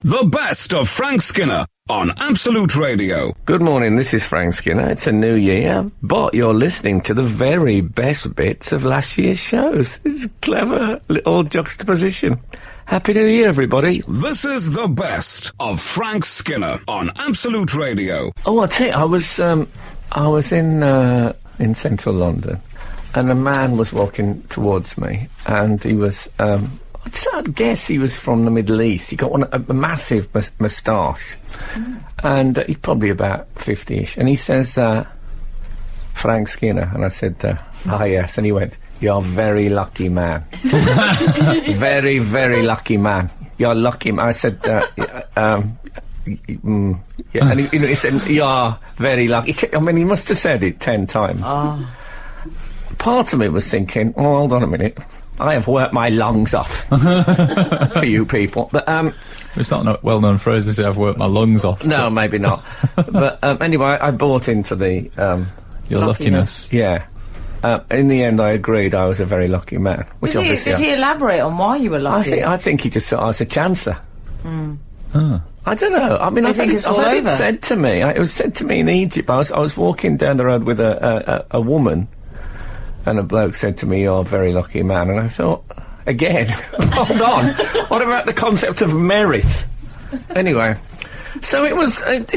The best of Frank Skinner on Absolute Radio. Good morning, this is Frank Skinner. It's a new year, but you're listening to the very best bits of last year's shows. It's a clever little juxtaposition. Happy New Year, everybody. This is the best of Frank Skinner on Absolute Radio. Oh, I'll tell you, I was in central London, and a man was walking towards me, and he was, I'd guess he was from the Middle East. He got a massive moustache, and he's probably about 50-ish. And he says, Frank Skinner. And I said, yes. And he went, "You're a very lucky man." Very, very lucky man. You're lucky man. I said, yeah. And he said, "You're very lucky." I mean, he must have said it 10 times. Oh. Part of me was thinking, oh, hold on a minute. I have worked my lungs off for you people. But it's not a well-known phrase, is it? I've worked my lungs off. No, maybe not. But anyway, I bought into the your luckiness. Yeah. In the end, I agreed I was a very lucky man. Which did he elaborate on why you were lucky? I think he just thought I was a chancer. Huh. I don't know. I mean, I've had it said to me. It was said to me in Egypt. I was walking down the road with a woman. And a bloke said to me, "You're a very lucky man." And I thought, again, hold on, what about the concept of merit? Anyway, so it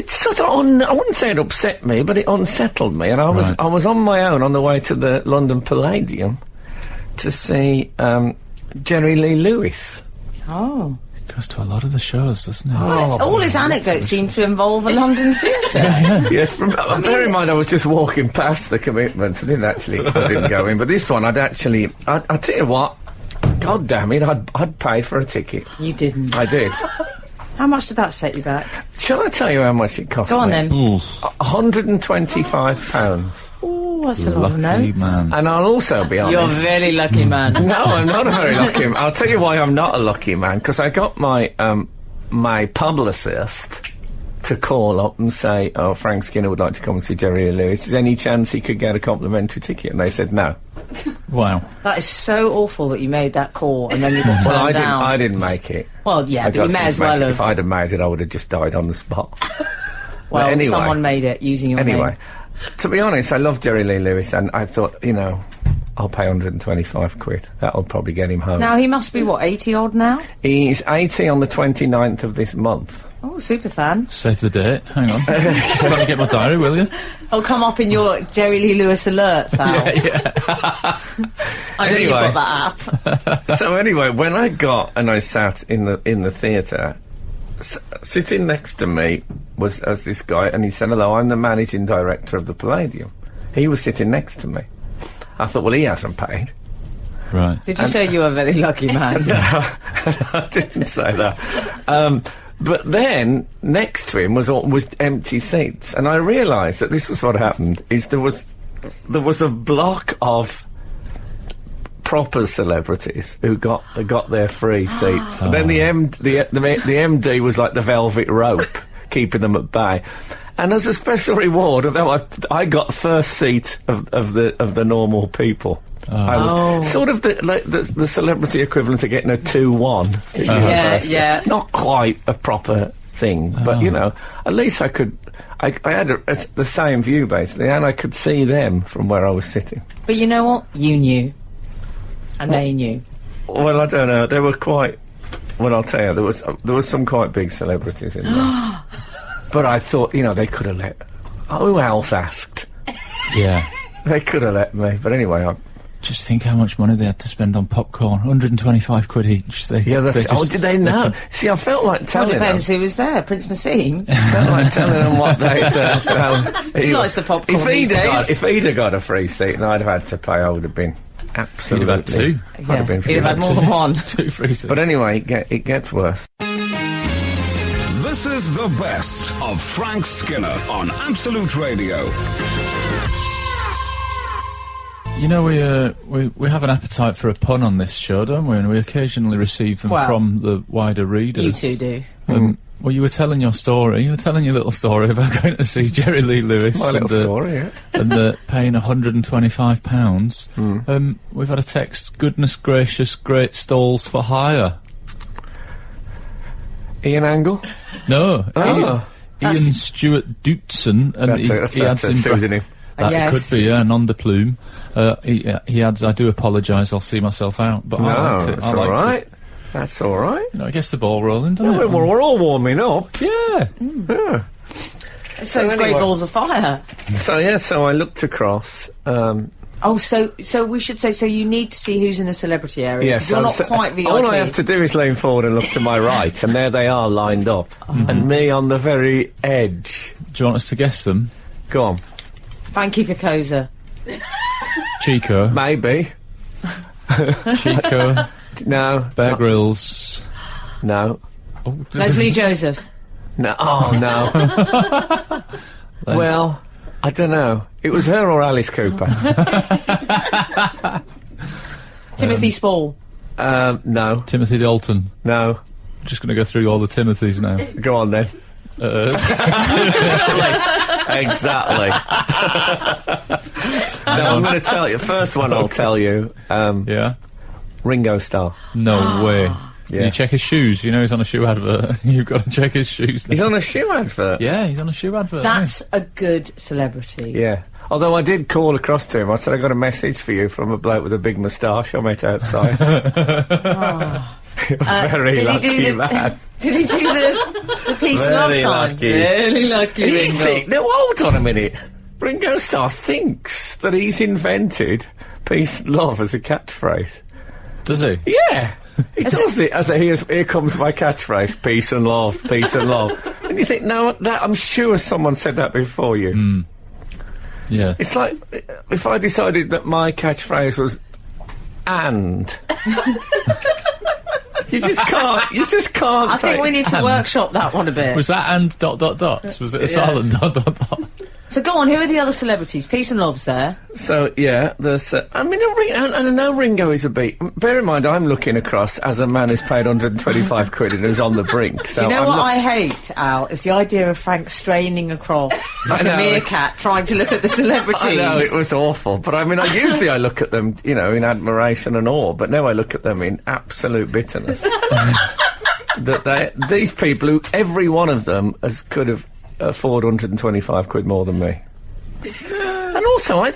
sort of I wouldn't say it upset me, but it unsettled me. And I was on my own on the way to the London Palladium to see Jerry Lee Lewis. Oh. Goes to a lot of the shows, doesn't it? All his anecdotes seem to involve a London theatre. Yes, bear in mind I was just walking past the commitments. I didn't go in, but this one I'd tell you what, God damn it, I'd pay for a ticket. You didn't? I did. How much did that set you back? Shall I tell you how much it cost me? Go on then. £125. Oh, that's a lot of notes. Man. And I'll also be honest. You're a very lucky man. No, I'm not a very lucky man. I'll tell you why I'm not a lucky man, because I got my my publicist to call up and say, "Oh, Frank Skinner would like to come and see Jerry Lee Lewis. Is there any chance he could get a complimentary ticket?" And they said no. Wow. That is so awful that you made that call and then you got turned down. I didn't make it. Well, yeah, but you may as well have. If I'd have made it, I would have just died on the spot. Well, anyway, someone made it using your name. To be honest, I love Jerry Lee Lewis, and I thought, I'll pay 125 quid. That'll probably get him home. Now, he must be, 80-odd now? He's 80 on the 29th of this month. Oh, super fan. Save the date. Hang on. Just let me get my diary, will you? I'll come up in your Jerry Lee Lewis alerts, Al. Yeah. I know you've got that app. So anyway, when I sat in the theatre, sitting next to me was this guy, and he said, "Hello, I'm the managing director of the Palladium." He was sitting next to me. I thought, well, he hasn't paid. Right. Did you say you were a very lucky man? No, I didn't say that. But then next to him was empty seats, and I realised that this was what happened. Is there was a block of proper celebrities who got their free seats. And then the MD was like the velvet rope, keeping them at bay. And as a special reward, although I got first seat of the normal people. I was sort of the celebrity equivalent of getting a 2-1. Yeah. Not quite a proper thing, but at least I could. I had the same view basically, and I could see them from where I was sitting. But you know what? You knew. And they knew. Well, I don't know. They were quite. Well, I'll tell you, there was some quite big celebrities in there. But I thought, they could have let. Who else asked? Yeah. They could have let me. But anyway, just think how much money they had to spend on popcorn. 125 quid each. Did they know? See, I felt like telling them. Depends who was there. Prince Nassim. I felt like telling them what they'd. He likes the popcorn. If he'd have got a free seat and I'd have had to pay, I would have been. Absolutely. He'd have had two. I'd have been he'd have had more than one. 2 free seats. But anyway, it gets worse. This is the best of Frank Skinner on Absolute Radio. We have an appetite for a pun on this show, don't we? And we occasionally receive them from the wider readers. You two do. Well, you were telling your story. You were telling your little story about going to see Jerry Lee Lewis. My little story, yeah. And paying £125. We've had a text, "Goodness gracious, great stalls for hire." Ian Angle? No. Oh. Ian Stewart Dootson. And he adds a in pseudonym. That Yes. could be, non de plume. He adds, I do apologise, I'll see myself out. But I No, liked it. that's I all liked right. it. That's all right. You know, it gets the ball rolling, doesn't it? We're all warming up. Yeah. Yeah. So it's great anyway. balls of fire. So I looked across. Oh, so we should say, so you need to see who's in the celebrity area. Yes, You're not quite VIP. all I have to do is lean forward and look to my right, and there they are lined up, and me on the very edge. Do you want us to guess them? Go on, Frankie Picosa. Chico. maybe. Chico. No, Bear Grylls. no, Leslie Joseph. no. Oh no. Well, I don't know. It was her or Alice Cooper. Timothy Spall. No, Timothy Dalton. no. Just going to go through all the Timothys now. Go on then. Exactly. No, I'm going to tell you. First one I'll tell you. Yeah? Ringo Starr. No way. Can you Yes. check his shoes? You know he's on a shoe advert. You've got to check his shoes. He's on a shoe advert. Yeah, he's on a shoe advert. That's a good celebrity. Yeah. Although I did call across to him. I said, I got a message for you from a bloke with a big moustache I met outside. Very did he lucky do the- man. Did he do the peace and love Very sign? lucky. Really lucky. He Ringo. think, now, hold on a minute. Ringo Starr thinks that he's invented peace and love as a catchphrase. Does he? Yeah. He does it as a here comes my catchphrase, peace and love, peace and love. And you think, no, I'm sure someone said that before you. Yeah. It's like if I decided that my catchphrase was and. You just can't. I think we need to workshop that one a bit. Was that and ... Was it a silent ... So go on, who are the other celebrities? Peace and Love's there. So, yeah, there's... I mean, I know Ringo is a beat. Bear in mind, I'm looking across as a man who's paid 125 quid and who's on the brink. So You know I'm what not- I hate, Al? Is the idea of Frank straining across like know, a meerkat trying to look at the celebrities. I know, it was awful. But, I mean, usually I look at them, you know, in admiration and awe, but now I look at them in absolute bitterness. These people, who every one of them could have afford 125 quid more than me. And also, I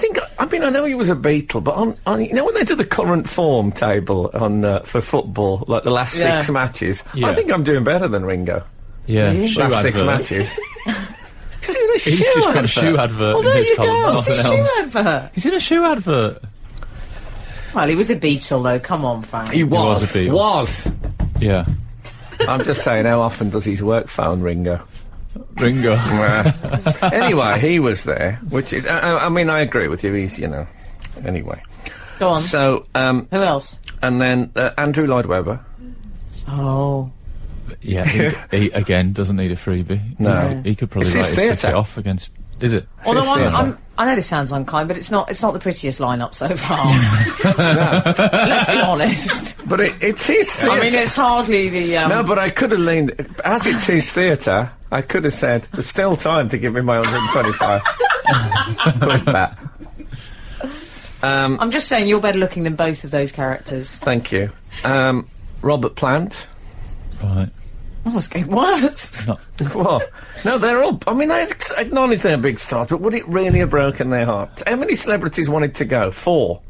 know he was a Beatle, but on you know when they do the current form table on for football, like the last 6 matches, Yeah. I think I'm doing better than Ringo. Yeah. Really? Shoe Last 6 advert. matches. He's doing a He's shoe just got advert. a shoe advert Well, in there his you column. go. Nothing It's a else. shoe advert. He's in a shoe advert. Well, he was a Beatle, though. Come on, Frank. He was a Beatle. Was. Yeah. I'm just saying, how often does his work phone Ringo? Ringo. Anyway, he was there, which is... I mean, I agree with you. He's, you know... Anyway. Go on. So, Who else? and then Andrew Lloyd Webber. Oh. Yeah, he again doesn't need a freebie. No. He could probably It's write his his ticket theatre. off against... Is it? Although theatre. I know this sounds unkind, but it's not the prettiest lineup so far. Let's be honest. But it's his theatre. I mean, it's hardly the. No, but I could have leaned... As it's his theatre, I could have said, there's still time to give me my 125 quid back. I'm just saying you're better looking than both of those characters. Thank you. Robert Plant. Right. Oh, it's getting worse. What? No, they're all... I mean, I acknowledge they're big stars, but would it really have broken their hearts? How many celebrities wanted to go? 4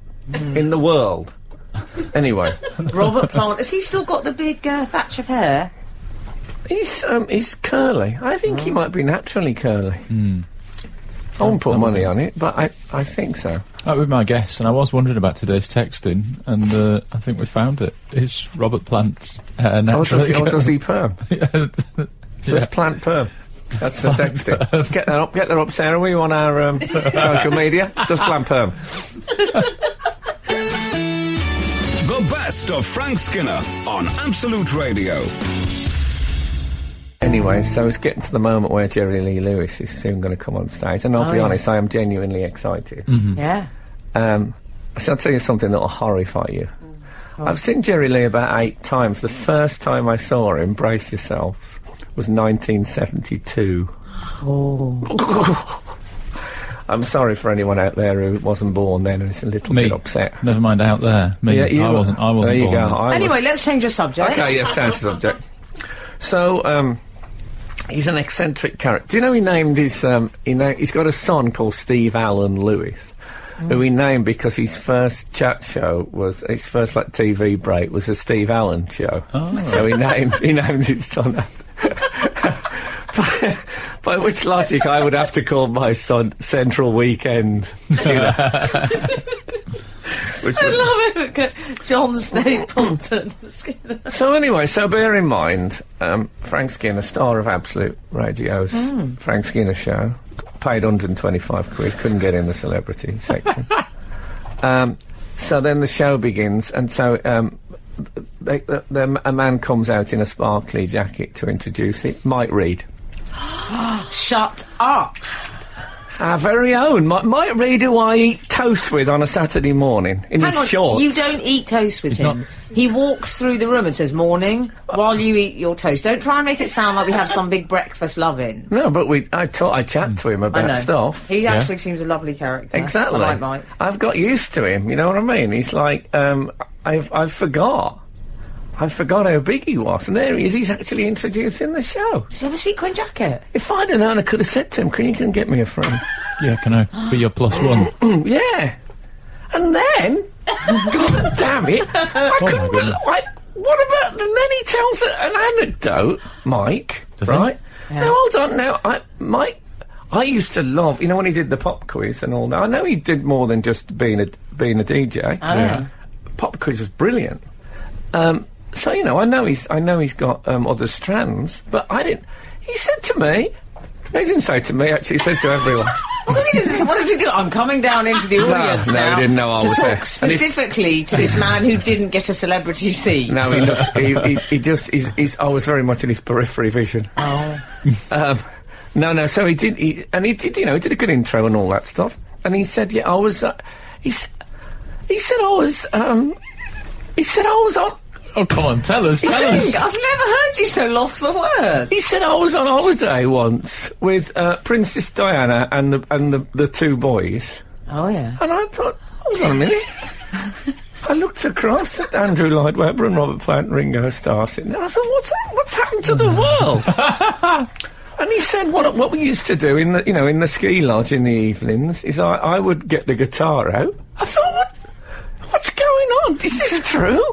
in the world. Anyway. Robert Plant. Has he still got the big thatch of hair? He's curly. I think he might be naturally curly. I won't put money on it, but I think so. That would be my guess, and I was wondering about today's texting, and I think we found it. Is Robert Plant naturally... Does he perm? Yeah. Does Plant perm? That's the texting. Get that up, Sarah. Were you on our social media? Does Plant perm? The best of Frank Skinner on Absolute Radio. Anyway, so it's getting to the moment where Jerry Lee Lewis is soon going to come on stage, and I'll be yeah. honest, I am genuinely excited. Yeah. So I'll tell you something that will horrify you. I've seen Jerry Lee about 8 times. The first time I saw him, brace yourself, was 1972. Oh. I'm sorry for anyone out there who wasn't born then and is a little bit upset. Never mind out there. Me. Yeah, I wasn't there you born go. then. I Anyway, was... let's change the subject. Okay, yes, change the subject. So, he's an eccentric character. Do you know he named his, he's got a son called Steve Allen Lewis, who he named because his first chat show was, his first, like, TV break was a Steve Allen show. Oh. So he named his son after. By which logic I would have to call my son Central Weekend Skinner. I love it. John Stapleton Skinner. So anyway, so bear in mind, Frank Skinner, star of Absolute Radio's Frank Skinner show, paid 125 quid, couldn't get in the celebrity section. So then the show begins, and so a man comes out in a sparkly jacket to introduce it, Mike Reid. Shut up. Our very own Mike Reid, who I eat toast with on a Saturday morning in Hang his on, shorts. you don't eat toast with him. He walks through the room and says morning while you eat your toast. Don't try and make it sound like we have some big breakfast loving. No, but I chat to him I know. about stuff. He actually seems a lovely character. Exactly. I like Mike. I've got used to him, you know what I mean? He's like, I forgot how big he was, and there he is, he's actually introducing the show. Does he have a sequin jacket? If I'd have known, I could have said to him, can you get me a frame? Yeah, can I be your plus one? Yeah. And then, God damn it, I couldn't believe, what about, and then he tells an anecdote, Mike, Does he? right? Yeah. Now, hold on, Mike, I used to love, you know, when he did the pop quiz and all that, I know he did more than just being a DJ. Oh, yeah. Pop quiz was brilliant. So, you know, I know he's got other strands, but I didn't. He said to me, he didn't say to me, actually, he said to everyone. What does he do? I'm coming down into the audience no, now. he didn't know I to was talk there. specifically to this man who didn't get a celebrity seat. No, he looked, he just, I was very much in his periphery vision. Oh. No, so he did, you know, he did a good intro and all that stuff. And he said, yeah, I was, he said I was on, Oh, come on, tell us. I've never heard you so lost for words. he said I was on holiday once with, Princess Diana and the two boys. Oh, yeah. And I thought, hold on a minute. I looked across at Andrew Lloyd Webber and Robert Plant and Ringo Starr sitting there. I thought, what's happened to the world? And he said, what we used to do in the ski lodge in the evenings is I would get the guitar out. I thought, what's going on? Is this true?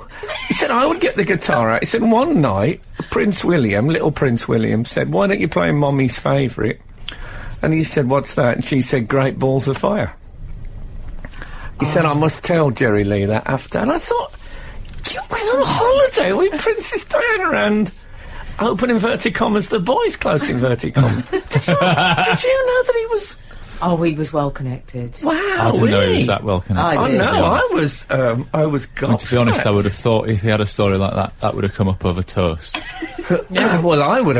He said, I would get the guitar out. He said, one night, little Prince William said, why don't you play Mommy's favourite? And he said, what's that? And she said, Great Balls of Fire. He said, I must tell Jerry Lee that after. And I thought, you went on holiday with Princess Diana and, open inverted commas, the boys, close inverted commas. Did you know that he was... Oh, he was well connected. Wow, I didn't know he was that well connected. I did. I was gobsmacked. To be honest, I would have thought if he had a story like that would have come up over toast. Well, I would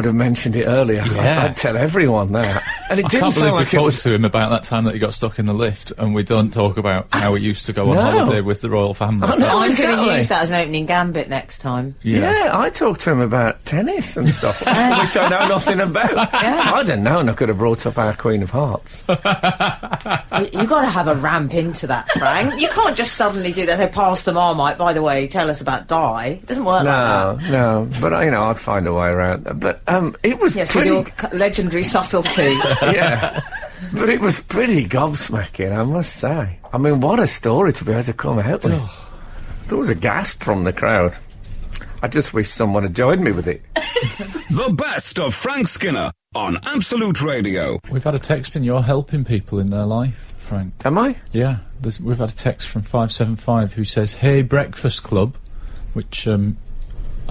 have mentioned it earlier. Yeah. I'd tell everyone that. And it I didn't can't sound believe we like it talked was... to him about that time that he got stuck in the lift, and we don't talk about how he used to go on No. holiday with the royal family. I know. I'm going Exactly. to use that as an opening gambit next time. Yeah, I talked to him about tennis and stuff, which I know nothing about. If I'd have known, I could have brought up our Queen of Hearts. You've got to have a ramp into that, Frank. You can't just suddenly do that. They pass the Marmite, by the way, tell us about Di. It doesn't work like that. No, but, I'd find a way around that. But, it was Yes, with pretty... your legendary subtlety. Yeah. But it was pretty gobsmacking, I must say. I mean, what a story to be able to come out with. There was a gasp from the crowd. I just wish someone had joined me with it. The best of Frank Skinner on Absolute Radio. We've had a text in, you're helping people in their life, Frank. Am I? Yeah, we've had a text from 575 who says, Hey Breakfast Club, which I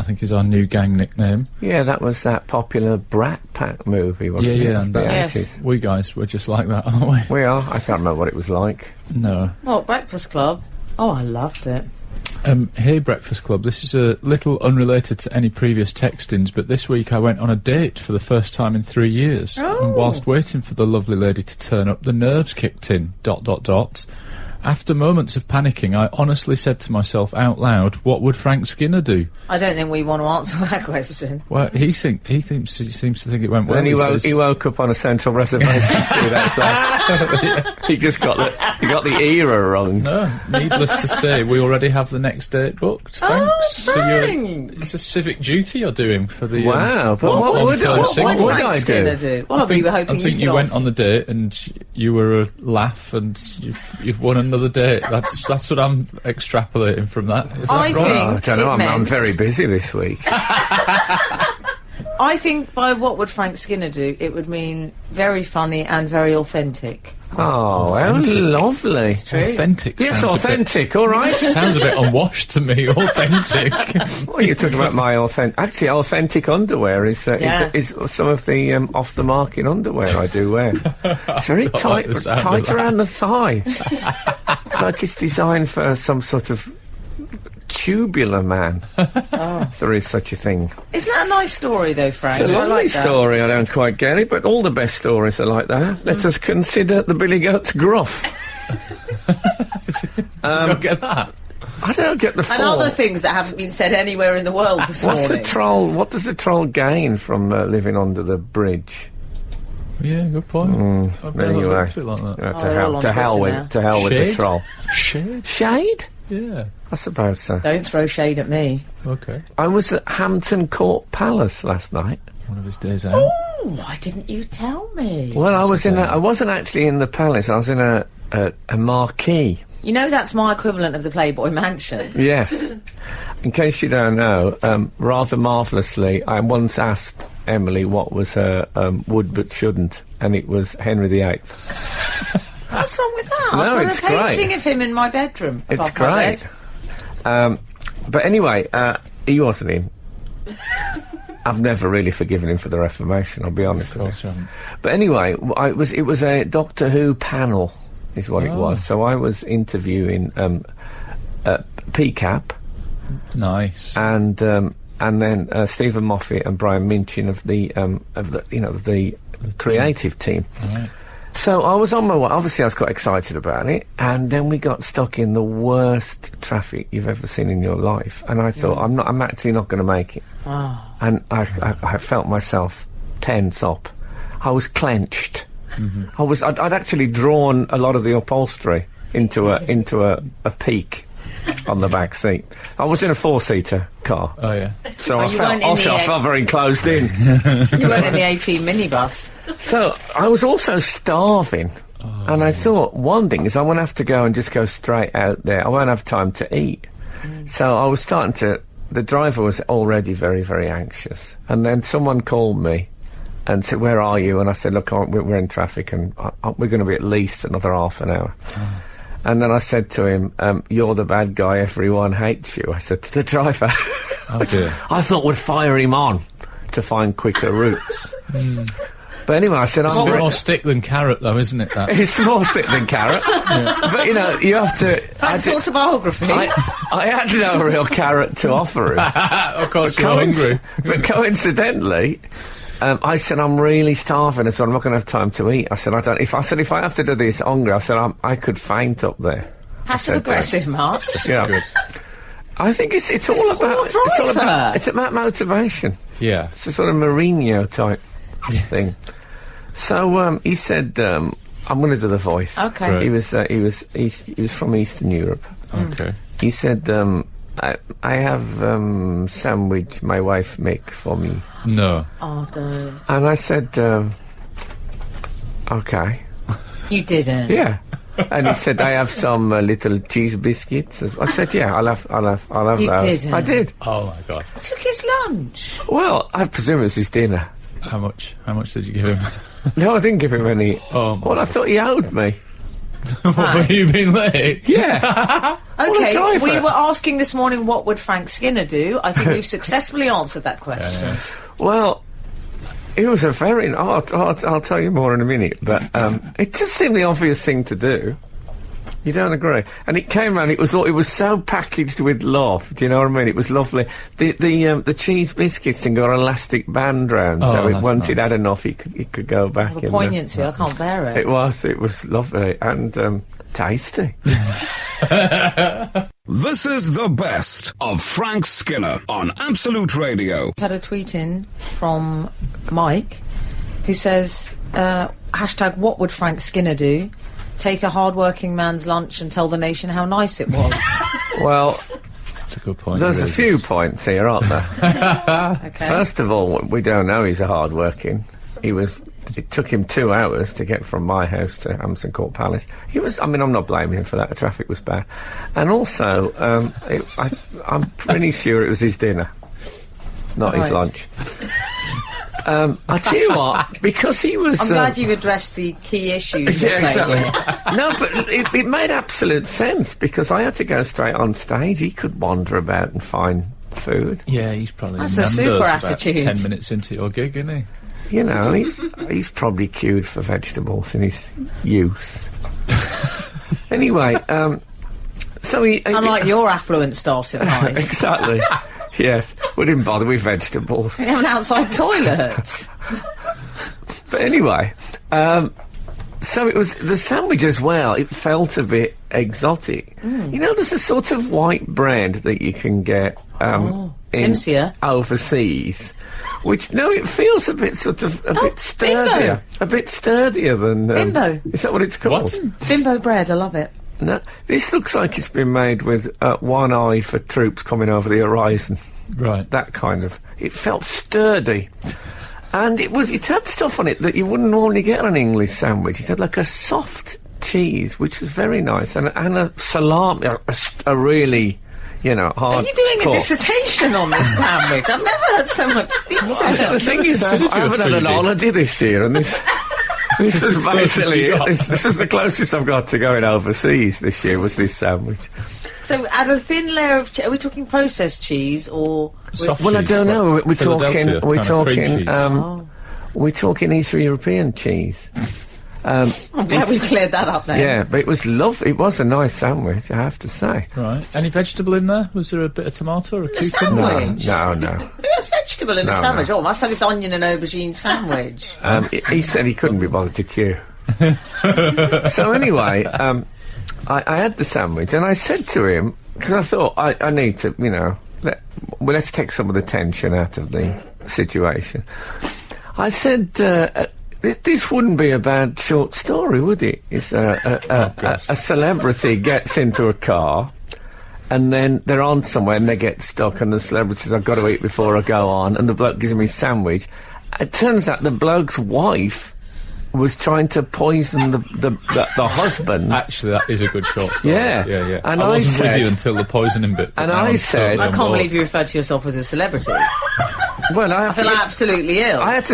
think is our new gang nickname. Yeah, that was that popular Brat Pack movie, wasn't it? Yeah, of the Yes. 80s. We guys were just like that, aren't we? We are. I can't remember what it was like. No. What, Breakfast Club? Oh, I loved it. Hey Breakfast Club, this is a little unrelated to any previous textings, but this week I went on a date for the first time in 3 years. Oh. And whilst waiting for the lovely lady to turn up, the nerves kicked in, ... After moments of panicking, I honestly said to myself out loud, what would Frank Skinner do? I don't think we want to answer that question. Well, he seems to think it went well. And says- he woke up on a central reservation too. That's like, he just got the era wrong. No, needless to say, we already have the next date booked. Thanks. Frank! It's a civic duty you're doing for the... Wow, but What what would Frank I Skinner do? Well, we were hoping I think you went on the date and you were a laugh and you've won another date. That's what I'm extrapolating from that. Is that I right? think- Oh, I don't know. I'm meant- very busy this week. I think by what would Frank Skinner do, it would mean very funny and very authentic. Oh, how Authentic. lovely. True. Authentic. Yes, sounds a bit- authentic. All right. Sounds a bit unwashed to me. Authentic. Well, you're talking about my authentic. Actually, authentic underwear is Yeah. is some of the off the market underwear I do wear. It's very don't tight, like the sound of tight that. around the thigh. It's like it's designed for some sort of tubular man. If there is such a thing. Isn't that a nice story, though, Frank? It's a I lovely like that. story. I don't quite get it, but all the best stories are like that. Let us consider the Billy Goat's gruff. Don't get that. I don't get the And form. other things that haven't been said anywhere in the world this What's the morning. troll? What does the troll gain from living under the bridge? Yeah, good point. I've never Anyway, looked at it like that. to they're all hell, on to hell Twitter now. with, to hell with the Shade? troll. Shade? Shade? Yeah. I suppose so. Don't throw shade at me. Okay. I was at Hampton Court Palace last night. One of his days out. Oh, why didn't you tell me? Well, I was I wasn't actually in the palace. I was in a marquee. You know that's my equivalent of the Playboy Mansion. Yes. In case you don't know, rather marvellously, I once asked Emily what was her would but shouldn't, and it was Henry VIII. What's wrong with that? No, I've got it's a painting great. of him in my bedroom. It's above my great. bed. But anyway, he wasn't in. I've never really forgiven him for the Reformation, I'll be honest Of with course you. you haven't. But anyway, it was a Doctor Who panel, is what it Oh. was. So I was interviewing PCAP Nice. and then Stephen Moffat and Brian Minchin of the creative team. Right. So I was on my way. Obviously, I was quite excited about it, and then we got stuck in the worst traffic you've ever seen in your life. And I thought, I'm actually not going to make it. Oh. And I felt myself tense up. I was clenched. I'd actually drawn a lot of the upholstery into a peak on the back seat. I was in a 4-seater car, Oh, yeah. so Oh, I you weren't in felt the I felt very closed in. You weren't in the 18 minibus. So I was also starving, and I thought one thing is I won't have to go and just go straight out there. I won't have time to eat. So I was starting to. The driver was already very, very anxious, and then someone called me and said, "Where are you?" And I said, "Look, we're in traffic, and we're going to be at least another half an hour." And then I said to him, "You're the bad guy. Everyone hates you." I said to the driver. Oh, dear. I thought we'd fire him on to find quicker routes. But anyway, I said, It's a I'm bit re- more stick than carrot, though, isn't it, that? it's more stick than carrot. But, you have to... Frank's autobiography. I had no real carrot to offer him. Of course, you're hungry. But coincidentally, I said, I'm really starving as well. I'm not going to have time to eat. I said, if I have to do this hungry, I said, I could faint up there. Passive aggressive, Mark. Yeah. Good. I think it's all about it's about motivation. Yeah. It's a sort of Mourinho type thing. So he said, "I'm going to do the voice." Okay. Right. He was from Eastern Europe. Okay. He said, "I have sandwich my wife make for me," No. Oh, don't. and I said, "Okay, You didn't. yeah." And he said, "I have some little cheese biscuits." I said, "Yeah, I'll have You those." didn't. I did. Oh, my God. Took his lunch. Well, I presume it was his dinner. How much did you give him? No, I didn't give him any. Oh, my Well, I thought he owed me. What, for you being late? Yeah. Okay, driver. we were asking this morning what would Frank Skinner do. I think we've successfully answered that question. Well, it was a very... I'll tell you more in a minute, but it just seemed the obvious thing to do. You don't agree? And it came round, it was so packaged with love, do you know what I mean? It was lovely. The cheese biscuits thing got an elastic band round, Oh, so that's once he'd nice. had enough, he could go back The in there. poignancy, I can't bear it. It was lovely, and tasty. This is the best of Frank Skinner on Absolute Radio. Had a tweet in from Mike who says, hashtag what would Frank Skinner do? Take a hard-working man's lunch and tell the nation how nice it was. Well, That's a good point. there's a few points here, aren't there? Okay. First of all, we don't know he's a hard-working. It took him 2 hours to get from my house to Hampton Court Palace. I'm not blaming him for that. The traffic was bad. And also, I'm pretty sure it was his dinner, not his Right. lunch. I tell you what, because he was... I'm glad you've addressed the key issues. Yeah, at play exactly. here. No, but it made absolute sense, because I had to go straight on stage. He could wander about and find food. Yeah, he's probably That's a Nando's super about attitude. 10 minutes into your gig, isn't he? You know, he's probably queued for vegetables in his youth. Anyway, so he... Unlike your affluent start in life. Exactly. Yes. We didn't bother with vegetables. You have an outside toilet. But anyway, so it was the sandwich as well. It felt a bit exotic. You know, there's a sort of white bread that you can get in Simsia. overseas, which it feels a bit sort of a bit sturdier, Bimbo. a bit sturdier than Bimbo. Is that what it's called? What? Bimbo bread, I love it. No, this looks like it's been made with one eye for troops coming over the horizon. Right. That kind of. It felt sturdy. And it had stuff on it that you wouldn't normally get on an English sandwich. It had like a soft cheese, which was very nice, and a salami, a really, hard. Are you doing a dissertation on this sandwich? I've never had so much detail. The thing is, I considered you a haven't had an foodie. holiday this year, and this is basically you it. got. This is the closest I've got to going overseas this year, was this sandwich. So add a thin layer of are we talking processed cheese or... Soft Well, I cheese, don't like know. We're Philadelphia talking. We're kind of cream talking. cheese. We're talking Eastern European cheese. I'm glad we cleared that up then. Yeah, but it was lovely. It was a nice sandwich, I have to say. Right. Any vegetable in there? Was there a bit of tomato or a The cucumber? sandwich? No. There's vegetable in a No, sandwich. no. Oh, I must have this onion and aubergine sandwich. He said he couldn't be bothered to queue. So anyway, I had the sandwich, and I said to him, because I thought I need to, let's take some of the tension out of the situation. I said, this wouldn't be a bad short story, would it? It's a celebrity gets into a car, and then they're on somewhere and they get stuck, and the celebrity says, I've got to eat before I go on, and the bloke gives me a sandwich. It turns out the bloke's wife was trying to poison the husband. Actually, that is a good short story. Yeah. Yeah. And I I wasn't said- with you until the poisoning bit. but And now I I'm said- totally I on can't board. believe you referred to yourself as a celebrity. Well, I feel absolutely ill. I had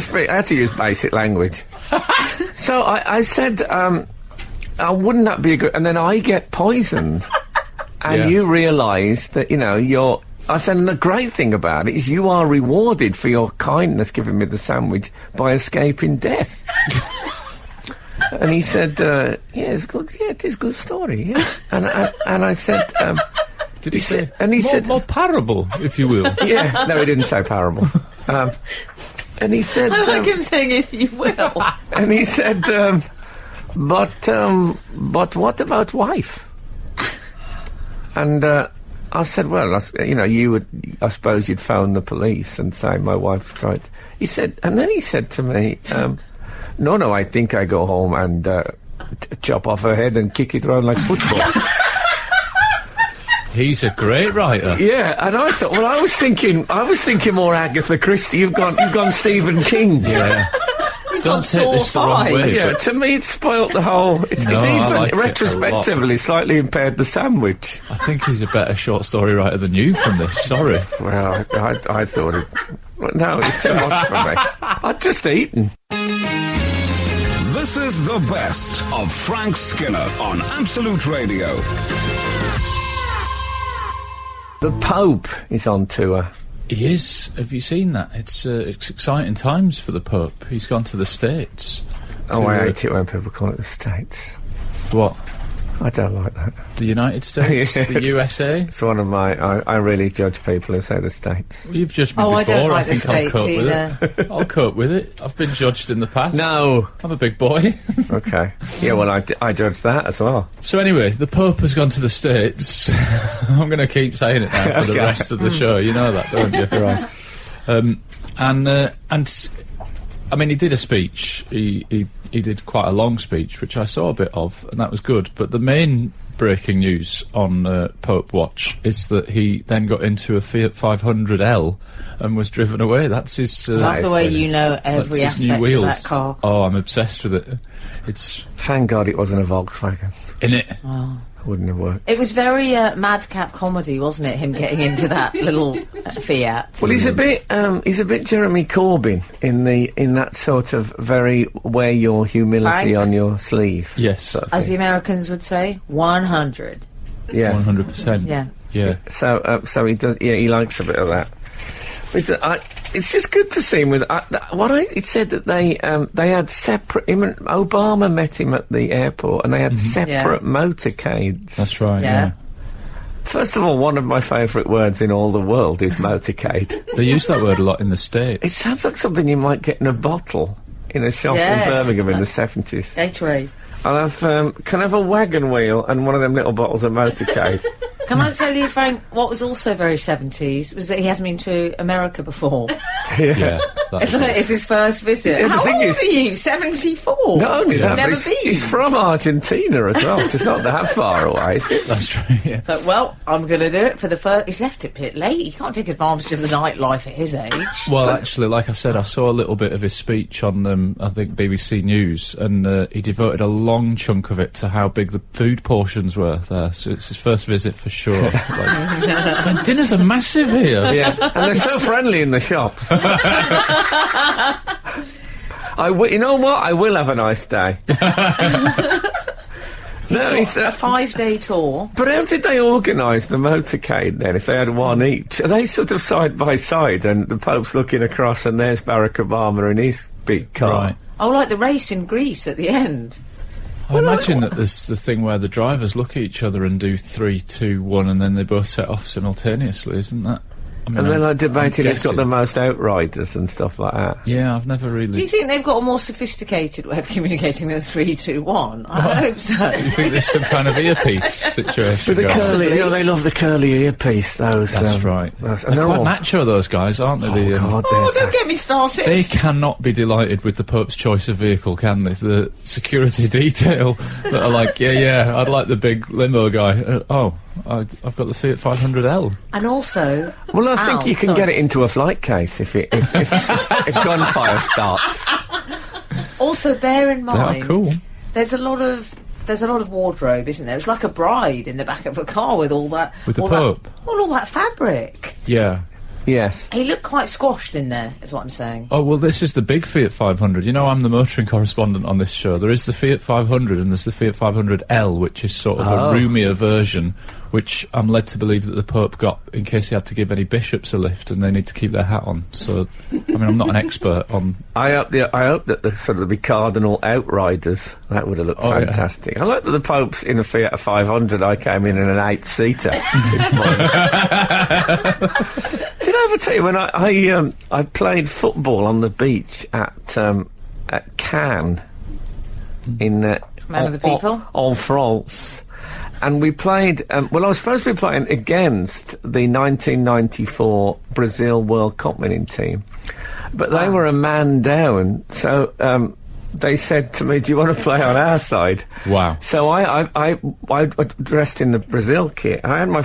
to use basic language. So I said, wouldn't that be a good... And then I get poisoned. And Yeah. you realise that, you're... I said, and the great thing about it is you are rewarded for your kindness giving me the sandwich by escaping death. And he said, it's good. Yeah, it is a good story, yeah. And I said... Did he say? and he more, said- more parable, if you will. yeah, no, he didn't say parable. And he said... I like him saying, if you will. And he said, but what about wife? And I said, well, I suppose you'd phone the police and say my wife's tried. He said, and then he said to me, no, I think I go home and chop off her head and kick it around like football. He's a great writer. Yeah, and I thought, well, I was thinking more Agatha Christie. You've gone Stephen King. Yeah. Don't take this the wrong way. Yeah, to me, it spoilt the whole. It's No, I even like it a lot. retrospectively slightly impaired the sandwich. I think he's a better short story writer than you from this. Sorry. Well, I thought it. Well, no, it's too much for me. I'd just eaten. This is the best of Frank Skinner on Absolute Radio. The Pope is on tour. He is. Have you seen that? It's exciting times for the Pope. He's gone to the States. Oh, to, I hate it when people call it the States. What? I don't like that. The United States, the USA. It's one of my... I really judge people who say the States. Well, you've judged me Oh, before. I don't like the think I'll States cope either. with it. I'll cope with it. I've been judged in the past. No! I'm a big boy. Okay. Yeah, well, I judge that as well. So anyway, the Pope has gone to the States. I'm going to keep saying it now for the Okay. rest of the show. You know that, don't you? Right. And I mean, he did a speech. He did quite a long speech, which I saw a bit of, and that was good. But the main breaking news on Pope Watch is that he then got into a Fiat 500L and was driven away. That's his... Love the way really. you know every that's his aspect new wheels. of that car. Oh, I'm obsessed with it. It's Thank God it wasn't a Volkswagen. in it. Wouldn't have worked. It was very madcap comedy, wasn't it? Him getting into that little Fiat. Well, he's a bit Jeremy Corbyn in that sort of very wear your humility Frank? on your sleeve. Yes. sort of As thing. the Americans would say, 100. Yes. 100%. Yeah. Yeah. So he does. Yeah, he likes a bit of that. It's just good to see him with. It said that they had separate. Obama met him at the airport, and they had separate motorcades. That's right. Yeah. Yeah. First of all, one of my favourite words in all the world is motorcade. They use that word a lot in the States. It sounds like something you might get in a bottle in a shop Yes. in Birmingham in the 70s. Gatorade. I'll have, can I have a wagon wheel and one of them little bottles of motorcade? Can I tell you, Frank, what was also very 70s was that he hasn't been to America before. Yeah. That's It's his first visit. Yeah, the How thing old is- are you? 74? Not only that, but Never he's, been. he's from Argentina as well, so it's not that far away, is it? That's true. Yeah. But, well, I'm going to do it for the first... He's left it a bit late. He can't take advantage of the nightlife at his age. Well, actually, like I said, I saw a little bit of his speech on, I think, BBC News, and he devoted a long chunk of it to how big the food portions were there. So it's his first visit for sure. Like, dinners are massive here. Yeah, and they're so friendly in the shop. You know what? I will have a nice day. No, it's, A 5-day tour. but how did they organise the motorcade then, if they had one each? Are they sort of side by side and the Pope's looking across and there's Barack Obama in his big car? Right. Oh, like the race in Greece at the end. I imagine that there's the thing where the drivers look at each other and do 3, 2, 1, and then they both set off simultaneously, isn't that? I mean, And they're like I'm debating who's got guessing. the most outriders and stuff like that. Yeah, I've never Do you really... think they've got a more sophisticated way of communicating than 3, 2, 1? I hope so. You think there's some kind of earpiece situation With the going on? curly, they love the curly earpiece, those. That's right. And They're they're quite all... macho, those guys, aren't they? The, God, Oh, they're- don't get me started. They cannot be delighted with the Pope's choice of vehicle, can they? The security detail that are like, yeah, I'd like the big limo guy. I've got the Fiat 500L. And also... Well, I think Ow, you can sorry. get it into a flight case if gunfire starts. Also, bear in They are mind... cool. There's a lot of wardrobe, isn't there? It's like a bride in the back of a car with all that... With the all Pope? That, all that fabric. Yeah. Yes. He looked quite squashed in there, is what I'm saying. Oh, well, this is the big Fiat 500. You know, I'm the motoring correspondent on this show. There is the Fiat 500 and there's the Fiat 500L, which is sort of a roomier version, which I'm led to believe that the Pope got in case he had to give any bishops a lift and they need to keep their hat on. So, I mean, I'm not an expert on... I hope that the sort of the cardinal outriders, that would have looked Oh, yeah. fantastic. I like that the Pope's in a Fiat 500. I came in an 8-seater this morning. Did I ever tell you when I played football on the beach at Cannes in Man of the people? en France, and we played. I was supposed to be playing against the 1994 Brazil World Cup winning team, but they were a man down. So they said to me, "Do you want to play on our side?" Wow. So I dressed in the Brazil kit. I had my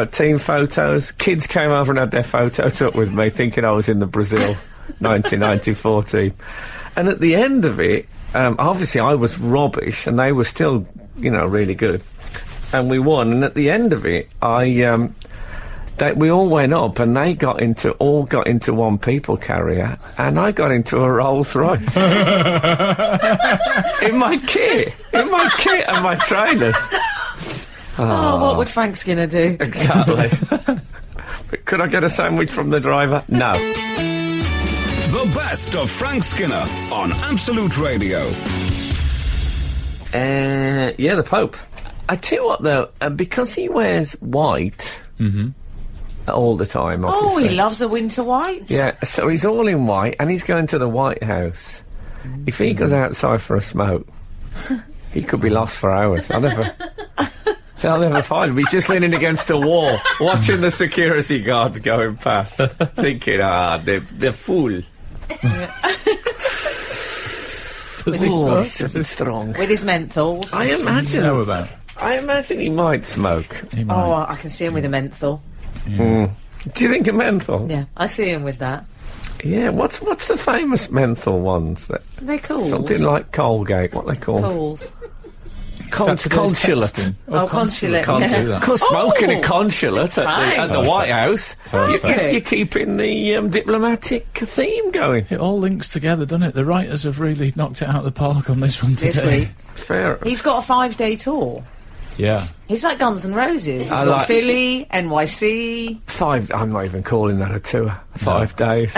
team photos. Kids came over and had their photo took with me, thinking I was in the Brazil 1994 team. And at the end of it, obviously I was rubbish, and they were still, really good. And we won. And at the end of it, we all went up, and they got into one people carrier, and I got into a Rolls Royce in my kit and my trainers. Oh, what would Frank Skinner do? Exactly. But could I get a sandwich from the driver? No. The best of Frank Skinner on Absolute Radio. Yeah, the Pope. I tell you what, though, because he wears white all the time, Oh, obviously. he loves a winter white. Yeah, so he's all in white, and he's going to the White House. If he goes outside for a smoke, he could be lost for hours. I'll never find him. He's just leaning against a wall, watching the security guards going past, thinking, they're fool. Does he Oh, smoke? he's so strong. With his menthols. I imagine. know about? I imagine he might smoke. He might. Oh, I can see him with a menthol. Do you think of menthol? Yeah, I see him with that. Yeah. What's the famous menthol ones? That They cools. something like Colgate. What they call Cools. consulate. Consulate. Can't yeah. do that. Because smoking Oh! a consulate at the White House, you're keeping the diplomatic theme going. It all links together, doesn't it? The writers have really knocked it out of the park on this one today. This week. Fair. He's got a 5-day tour. Yeah. He's like Guns N' Roses. He's I got like- Philly, NYC. 5. I'm not even calling that a tour. 5 days.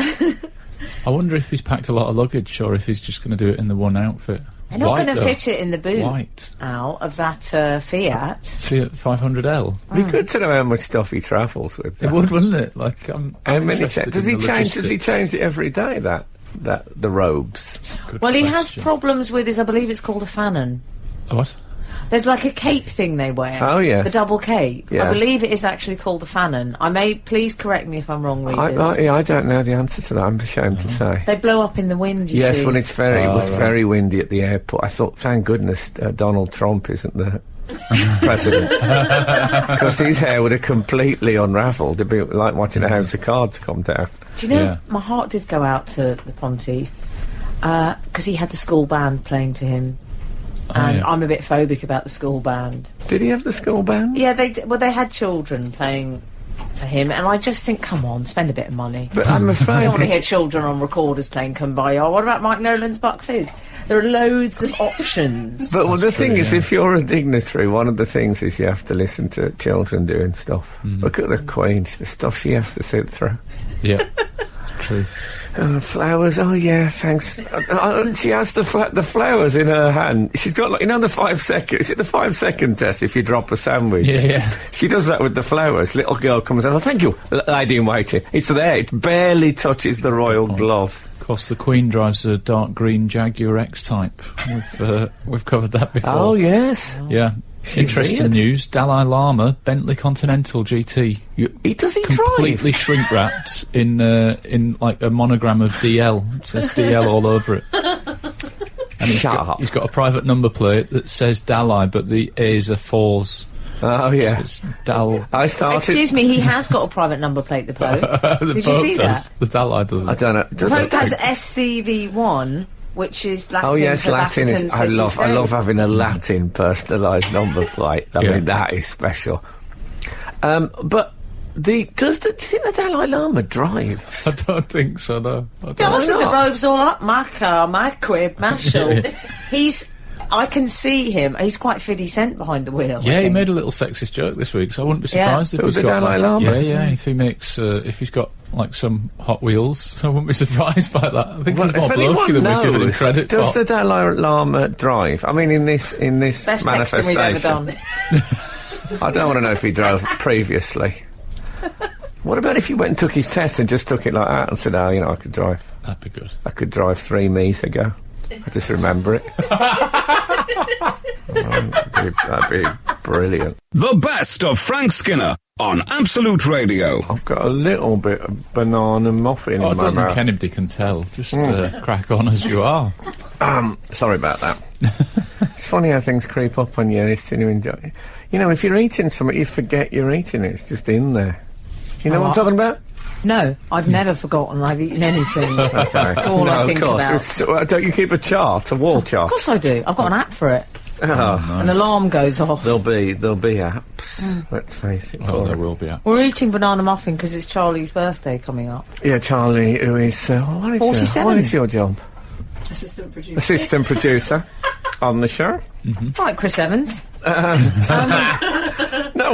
I wonder if he's packed a lot of luggage or if he's just going to do it in the one outfit. They're not White, going to though. fit it in the boot White. out of that Fiat. Fiat 500L. Be good to know how much stuff he travels with. It would, wouldn't it? Like, How I'm many? interested Does in he the change? Does he logistics. change it every day? That the robes. Good Well, he has question. problems with his, I believe it's called a fanon. What? There's like a cape thing they wear. Oh, yes. The double cape. Yeah. I believe it is actually called a fanon. Please correct me if I'm wrong, readers. I don't know the answer to that. I'm ashamed to say. They blow up in the wind, you Yes, see. well, it was right. very windy at the airport. I thought, thank goodness Donald Trump isn't the president, because his hair would have completely unravelled. It'd be like watching a house of cards come down. Do you know, Yeah. my heart did go out to the Pontiff, because he had the school band playing to him. And yeah. I'm a bit phobic about the school band. Did he have the school band? Yeah, they had children playing for him, and I just think, come on, spend a bit of money. But I'm I afraid. don't want to hear children on recorders playing Kumbaya. What about Mike Nolan's Buck Fizz? There are loads of options. But well, the That's thing true, is, yeah. if you're a dignitary, one of the things is you have to listen to children doing stuff. Look at the Queen, the stuff she has to sit through. Yeah. True. Flowers, oh yeah, thanks. She has the flowers in her hand. She's got, like, the 5 second. Is it the 5 second test if you drop a sandwich? Yeah, yeah. She does that with the flowers. Little girl comes out, oh, thank you, lady in waiting. It's there, it barely touches the royal glove. Of course, the Queen drives a dark green Jaguar X-Type. We've covered that before. Oh, yes. Yeah. Interesting weird. news. Dalai Lama, Bentley Continental GT, Does he completely drive? shrink wrapped in like a monogram of DL. It says DL all over it. And Shut up. he's got a private number plate that says Dalai, but the A's are 4s. Oh, yeah. It's Dal. I started... Excuse me, he has got a private number plate, the Pope. The Did you Pope see does. that? The Dalai doesn't. I don't know. The Does Pope it? has SCV1, which is Latin Oh yes, for Latin is. Vatican I City love Stone. having a Latin personalised number plate. I Yeah. mean, that is special. But do you think the Dalai Lama drive? I don't think so, no. I don't Goes with the not? robes all up, my car, my crib, my show. I can see him. He's quite 50 Cent behind the wheel. I Yeah, he think. made a little sexist joke this week, so I wouldn't be Yeah. surprised if Who, he's the got Dalai like, Lama? Yeah, if he makes, if he's got like some Hot Wheels, I wouldn't be surprised by that. I think Well, he's more if blokey anyone than we've given him knows, credit does for. the Dalai Lama drive? I mean, in this Best texting manifestation, we've ever done. I don't want to know if he drove previously. What about if he went and took his test and just took it like that and said, "Oh, I could drive. That'd be good. I could drive 3 Mies ago. I just remember it." That'd be brilliant. The best of Frank Skinner on Absolute Radio. I've got a little bit of banana muffin Oh, I in my don't think mouth. anybody can tell. Just crack on as you are. Sorry about that. It's funny how things creep up on you and you enjoy. If you're eating something, you forget you're eating it. It's just in there. You know what I'm talking about? No, I've never forgotten I've eaten anything. Okay. That's all I think of course. about. Don't you keep a chart, a wall chart? Of course I do. I've got an app for it. Oh, An alarm goes off. there'll be apps. Let's face it. Oh, for there it. will be. Yeah. We're eating banana muffin because it's Charlie's birthday coming up. Yeah, Charlie, who is 47. what is your job? Assistant producer. Assistant producer on the show. Right, Chris Evans. No,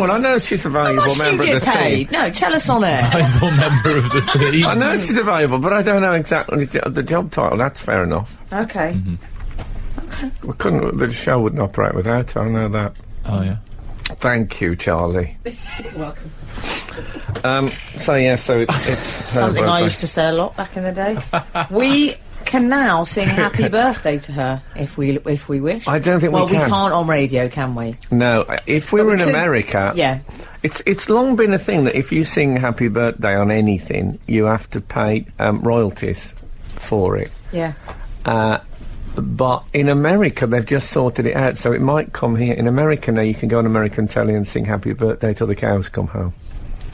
and I know she's a How valuable much do you member of get the paid? team. No, tell us on air. Valuable member of the team. I know she's available, but I don't know exactly the job title. That's fair enough. Okay. The show wouldn't operate without her. I know that. Oh yeah. Thank you, Charlie. Welcome. So it's her Something I birthday. used to say a lot back in the day. We can now sing happy birthday to her if we wish. I don't think we well, can. we can't on radio, can we? No, if we But were we in could- America, Yeah. it's long been a thing that if you sing happy birthday on anything, you have to pay royalties for it. Yeah. But in America, they've just sorted it out, so it might come here. In America now, you can go on American telly and sing happy birthday till the cows come home.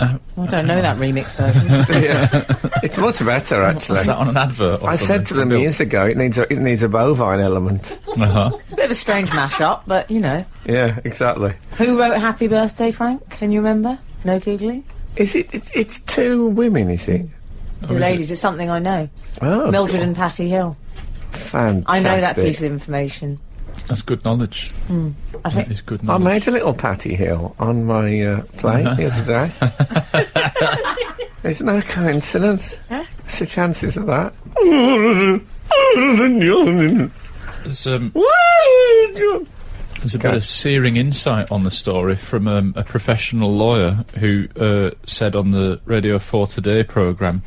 I don't know that remix version. Yeah. It's much better, actually. Is that on an advert or I said to them years ago, it needs a bovine element. Uh-huh. It's a bit of a strange mash-up, but, you know. Yeah, exactly. Who wrote Happy Birthday, Frank? Can you remember? No googling? Is it's two women, is it? Two ladies. It's something I know. Oh, Mildred and Patty Hill. fantastic. I know that piece of information. That's good knowledge. I That think is good I knowledge. made a little Patty Hill on my plate the other day. Isn't that a coincidence? Huh? What's the chances of that? There's a bit of searing insight on the story from a professional lawyer who said on the Radio 4 Today programme,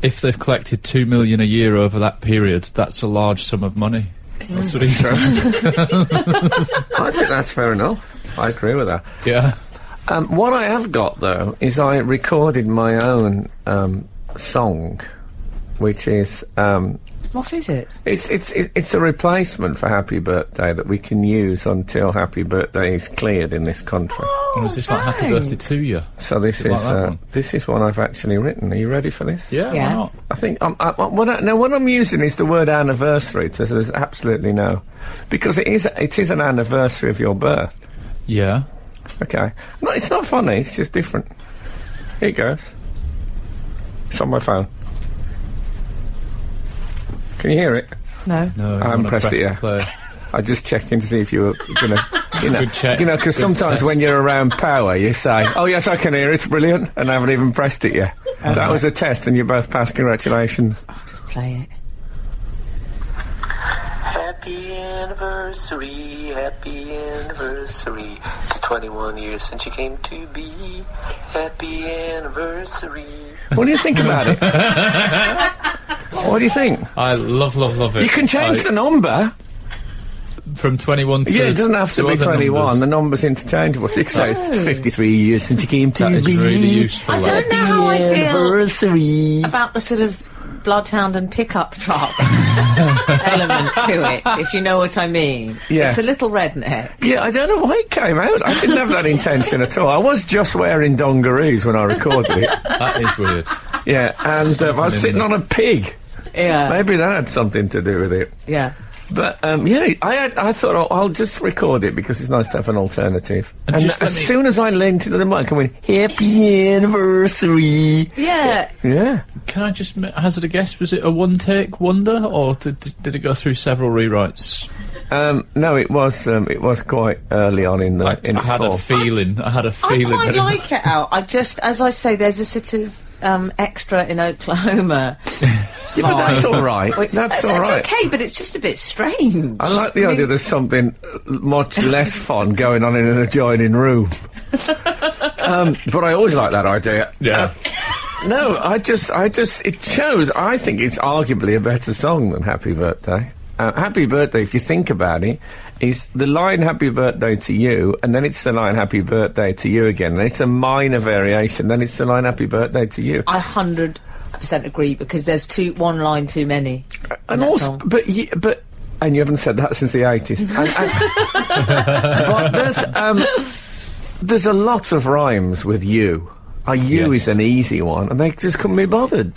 if they've collected $2 million a year over that period, that's a large sum of money. That's what he said. I think that's fair enough. I agree with that. Yeah. What I have got, though, is I recorded my own song, which is... what is it? It's a replacement for Happy Birthday that we can use until Happy Birthday is cleared in this country. And was this like Happy Birthday to you? So this Is it like is that one? this is one I've actually written. Are you ready for this? Yeah, Yeah. why not? I think what I'm using is the word anniversary. So there's absolutely no, because it is an anniversary of your birth. Yeah. Okay, no, it's not funny. It's just different. Here it goes. It's on my phone. Can you hear it? No. No, I haven't pressed it yet. Play. I just checking to see if you were gonna, Good check. because Good sometimes test. when you're around power, you say, "Oh yes, I can hear it. It's brilliant," and I haven't even pressed it yet. That was a test, and you both passed. Congratulations. Play it. Happy anniversary, happy anniversary. It's 21 years since you came to be. Happy anniversary. What do you think about it? What do you think? I love it. You can change the number. From 21 to... Yeah, it doesn't have to be other 21. numbers. The number's interchangeable. So you can say, it's 53 years since you came to That is be. really useful. I that. don't know how I feel Anniversary. about the sort of bloodhound and pickup truck element to it, if you know what I mean. Yeah. It's a little redneck. Yeah, I don't know why it came out. I didn't have that intention at all. I was just wearing dungarees when I recorded it. That is weird. Yeah, and I was sitting on a pig. Yeah. Maybe that had something to do with it. Yeah. But yeah, I thought I'll just record it because it's nice to have an alternative. And And just as let me- soon as I leaned into the mic, I went, "Happy anniversary!" Yeah. Yeah. Can I just hazard a guess? Was it a one-take wonder, or did it go through several rewrites? No, it was quite early on in I its had a form. feeling. I had a I feeling. quite that it- like it out. I just, as I say, there's a sort of extra in Oklahoma. Yeah, but that's all right. Wait, That's all it's right. okay, but it's just a bit strange. I like the idea there's something much less fun going on in an adjoining room. But I always like that idea. Yeah. No, I just, it shows, I think it's arguably a better song than Happy Birthday. Happy Birthday, if you think about it, is the line Happy Birthday to you, and then it's the line Happy Birthday to you again, and it's a minor variation, then it's the line Happy Birthday to you. I 100% agree, because there's one line too many. And that also, song. but and you haven't said that since the 80s. But there's a lot of rhymes with you. You Yes. is an easy one, and they just couldn't be bothered.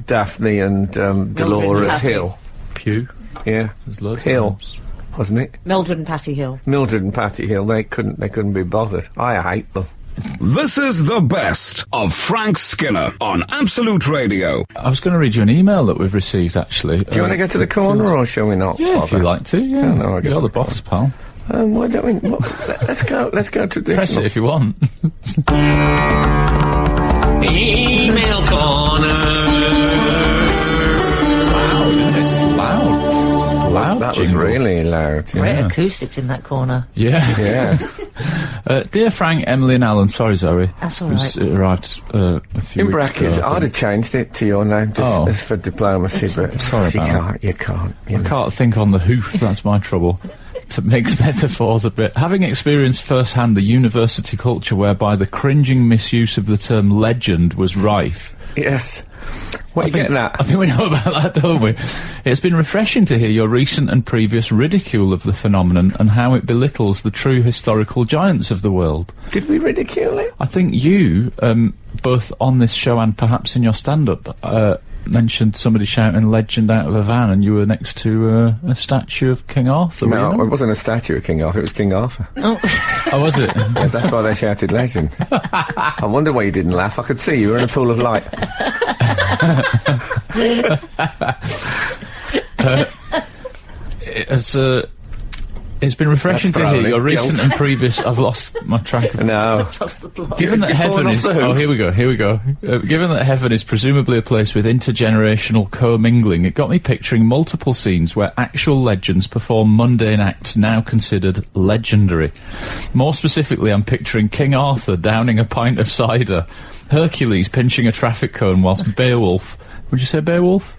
Daphne and Dolores Patty. Hill. Pew. Yeah, There's loads Hill, of names. wasn't it? Mildred and Patty Hill. Mildred and Patty Hill. They couldn't be bothered. I hate them. This is the best of Frank Skinner on Absolute Radio. I was going to read you an email that we've received, actually. Do you want to get to the corner, or shall we not? Yeah, if you bother? like to, yeah. Oh, no, I guess You're the I can't. boss, pal. Why don't we? Let's go. Let's go traditional. Press it if you want. Email corner. Loud. That was jingle. really loud. Great Yeah. acoustics in that corner. Yeah. Yeah. Dear Frank, Emily and Alan, sorry Zoe. That's all who's right. arrived a few In weeks brackets, ago, I I'd think. have changed it to your name just Oh. as for diplomacy, but Sorry you about can't. You can't. You I know. can't think on the hoof, that's my trouble. To mix metaphors a bit. Having experienced firsthand the university culture whereby the cringing misuse of the term legend was rife. Yes. What are you getting at? I think we know about that, don't we? It's been refreshing to hear your recent and previous ridicule of the phenomenon and how it belittles the true historical giants of the world. Did we ridicule it? I think you, both on this show and perhaps in your stand-up, mentioned somebody shouting legend out of a van, and you were next to a statue of King Arthur. were you No, not? it wasn't a statue of King Arthur, it was King Arthur. Oh, was it? Yeah, that's why they shouted legend. I wonder why you didn't laugh. I could see you were in a pool of light. It's been refreshing That's to hear throwing your it. recent Guilt. and previous... I've lost my track of... No. Given that You've heaven fallen off is... the hoof. Oh, here we go. Given that heaven is presumably a place with intergenerational commingling, it got me picturing multiple scenes where actual legends perform mundane acts now considered legendary. More specifically, I'm picturing King Arthur downing a pint of cider, Hercules pinching a traffic cone whilst Beowulf... Would you say Beowulf?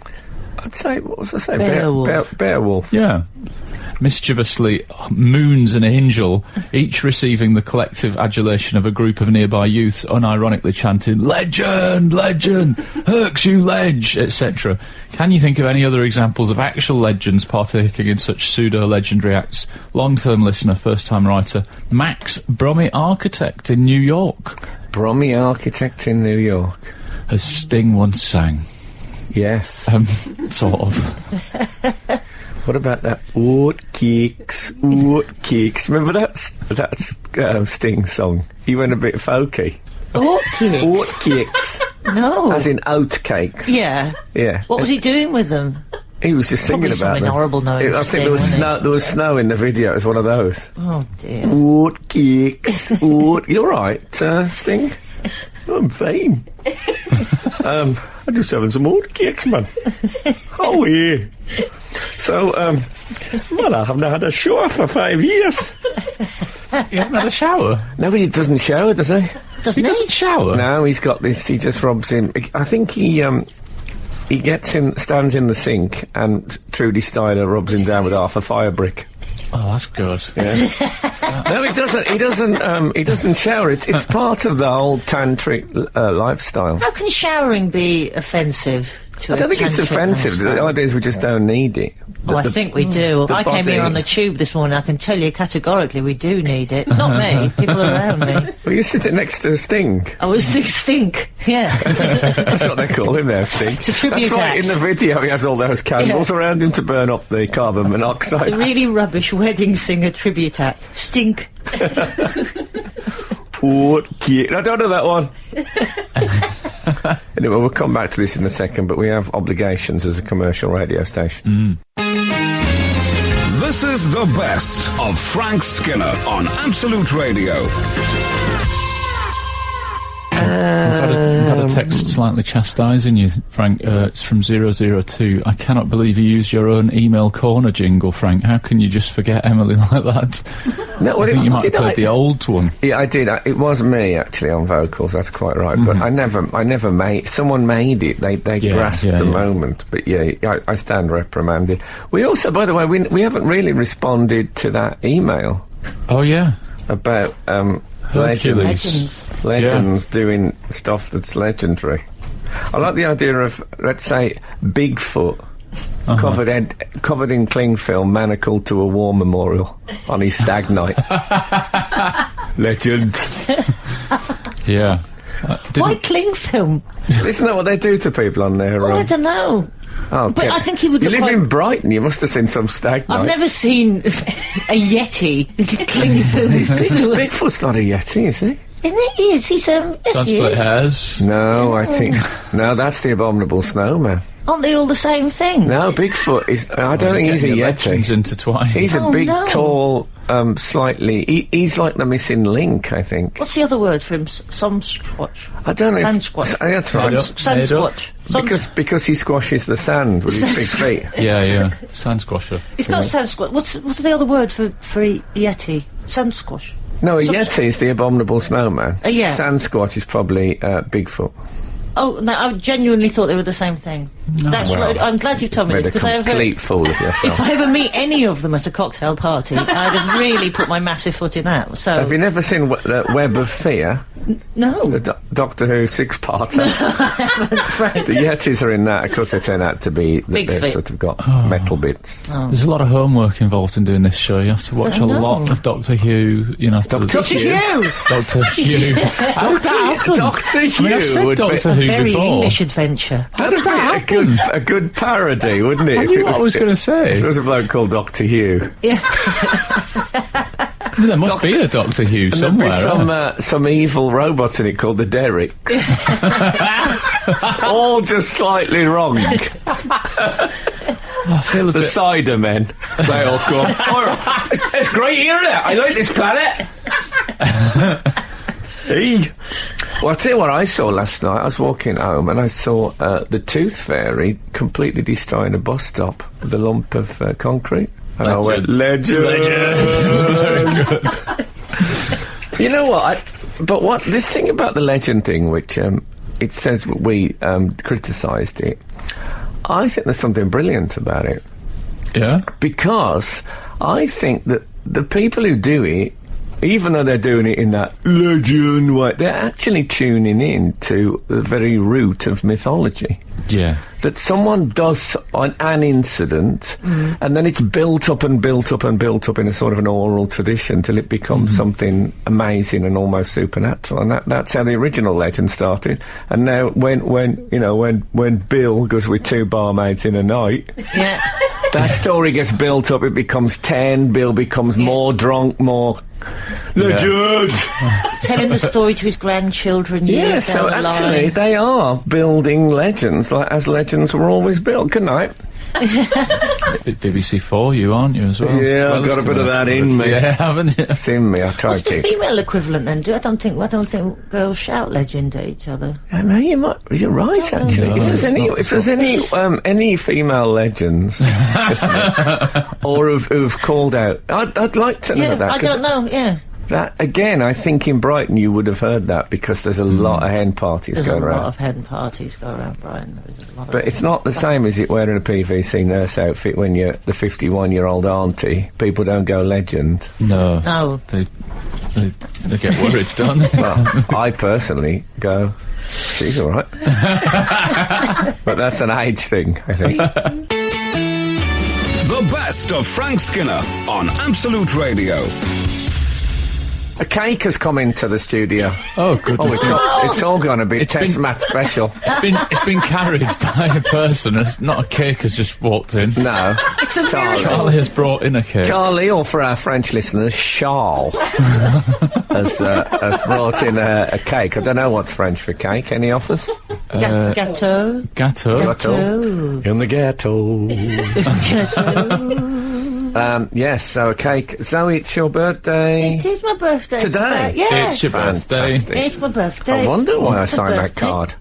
I'd say, what was I saying? Beowulf. Beowulf. Yeah. Mischievously moons an angel, each receiving the collective adulation of a group of nearby youths unironically chanting, "Legend! Legend! Hercs you ledge!" etc. Can you think of any other examples of actual legends partaking in such pseudo-legendary acts? Long-term listener, first-time writer, Max Brummy Architect in New York. Brummy Architect in New York. As Sting once sang. Yes. Sort of. What about that oatcakes, oatcakes? Remember that Sting song? He went a bit folky. Oatcakes? Oatcakes, No. as in oatcakes. Yeah. Yeah. What was he doing with them? He was just singing Probably about something them. horrible knowing I think Sting, there was wasn't snow. it? There was snow in the video. It was one of those. Oh dear. Oatcakes. You're right, Sting. I'm fine. I'm just having some oatcakes, man. Oh yeah. So, well, I haven't had a shower for 5 years. You haven't had a shower? No, he doesn't shower, does he? He doesn't shower? No, he's got this. He just rubs in. I think he gets in, stands in the sink, and Trudy Steiner rubs him down with half a fire brick. Oh, that's good. No, he doesn't. He doesn't. He doesn't shower. It's part of the whole tantric lifestyle. How can showering be offensive to I don't a think it's tantric offensive. The lifestyle? idea is we just don't need it. Oh, I think we do. the I came here body- on the tube this morning. I can tell you categorically we do need it. Not me, people around me. Well, you're sitting next to Sting. I was stink. Yeah. That's what they call him there, Sting. It's a tribute That's right. act. In the video, he has all those candles Yeah. around him to burn up the carbon It's a monoxide. really rubbish wedding singer tribute act. Stink. Okay. I don't know that one. Anyway, we'll come back to this in a second, but we have obligations as a commercial radio station. This is the best of Frank Skinner on Absolute Radio. We've had a text slightly chastising you, Frank. It's from 002. I cannot believe you used your own email corner jingle, Frank. How can you just forget Emily like that? No, I think you might have did played the old one. Yeah, I did. It was me actually on vocals. That's quite right. But I never made. Someone made it. They grasped the moment. But yeah, I stand reprimanded. We also, by the way, we haven't really responded to that email Oh, yeah. about Hercules. legends doing stuff that's legendary. I like the idea of, let's say, Bigfoot. Covered in cling film, manacled to a war memorial on his stag night. Legend. Yeah. Why cling film? Isn't that what they do to people on their Well, I don't know. Oh, But Kev, I think he would You look live quite- in Brighton. You must have seen some stag night. I've never seen a Yeti cling film. Bigfoot's not a Yeti, is he? Isn't it? He is. He's yes, he Split is. hairs. No, I think no. That's the abominable snowman. Aren't they all the same thing? No, Bigfoot is. I don't think he's a Getting the Yeti. legends intertwined. He's a Oh, big, no. tall, slightly. He's like the missing link, I think. What's the other word for him? Some squatch. I don't know. Sasquatch. That's right. Made up. Sasquatch. Because he squashes the sand with his big feet. Yeah. Sand squasher. It's not Sasquatch. What's the other word for Yeti? Sasquatch. No, a Some- Yeti is the abominable snowman. Yeah. Sasquatch is probably Bigfoot. Oh, no, I genuinely thought they were the same thing. That's Well, right. I'm glad you've told me Made this a because complete fool of if yourself. I ever meet any of them at a cocktail party, I'd have really put my massive foot in that. So Have you never seen the Web of Fear? no, The Doctor Who six-parter? Frank. The Yetis are in that. Of course, they turn out to be. Big They've feet. sort of got metal bits. There's a lot of homework involved in doing this show. You have to watch a know. lot of Doctor Who. You know, Doctor Hugh. Doctor Hugh. Doctor Hugh I mean, I've said would Doctor be. Who Very before. English adventure. That'd be a good parody, wouldn't it? I knew what I was going to If say. there was a bloke called Doctor Hugh. Yeah, There must be a Doctor Who And there'd be somewhere. some evil robots in it called the Derricks. All just slightly wrong. I feel a The bit. Cider Men. They all come. All right. It's great here, isn't it? I like this planet. Hey. Well, I'll tell you what I saw last night. I was walking home and I saw the Tooth Fairy completely destroying a bus stop with a lump of concrete. And I went, legend. You know what? This thing about the legend thing, which it says we criticised it, I think there's something brilliant about it. Yeah. Because I think that the people who do it, even though they're doing it in that legend way, they're actually tuning in to the very root of mythology. Yeah. That someone does an incident, and then it's built up and built up and built up in a sort of an oral tradition till it becomes something amazing and almost supernatural. And that's how the original legend started. And now, when Bill goes with two barmaids in a night, yeah. that story gets built up. It becomes 10. Bill becomes more drunk, more legend. Telling the story to his grandchildren. Yeah, years so down the actually line. they are building legends, like as legends were always built. Good night. BBC4, you aren't you as well? Yeah, I've got a bit of that in me. Yeah, haven't you? It's in me. I tried What's the to. female equivalent then? I don't think girls shout legend at each other. I mean, you're right. Actually, No, if there's any female legends, or who've called out, I'd like to know Yeah, that. I 'cause don't know. Yeah, That again, I think in Brighton you would have heard that because there's a lot of hen parties there's a going lot around. of hen parties go around Brighton. There is a lot But of it's not the same as it wearing a PVC nurse outfit when you're the 51-year-old auntie. People don't go legend. No. No. They get worried, don't they? Well, I personally go, she's all right. But that's an age thing, I think. The best of Frank Skinner on Absolute Radio. A cake has come into the studio. Oh, goodness. It's all going to be It's test been- match special. It's been carried by a person. It's not a cake has just walked in. No. It's a Charlie. Charlie has brought in a cake. Charlie, or for our French listeners, Charles, has brought in a cake. I don't know what's French for cake. Any offers? Gâteau. Gâteau. Gâteau. In the ghetto. Yes, so a cake. Zoe, it's your birthday. It is my birthday. Today? Yeah. It's your birthday. Fantastic. It's my birthday. I wonder why I It's a signed that birthday. card.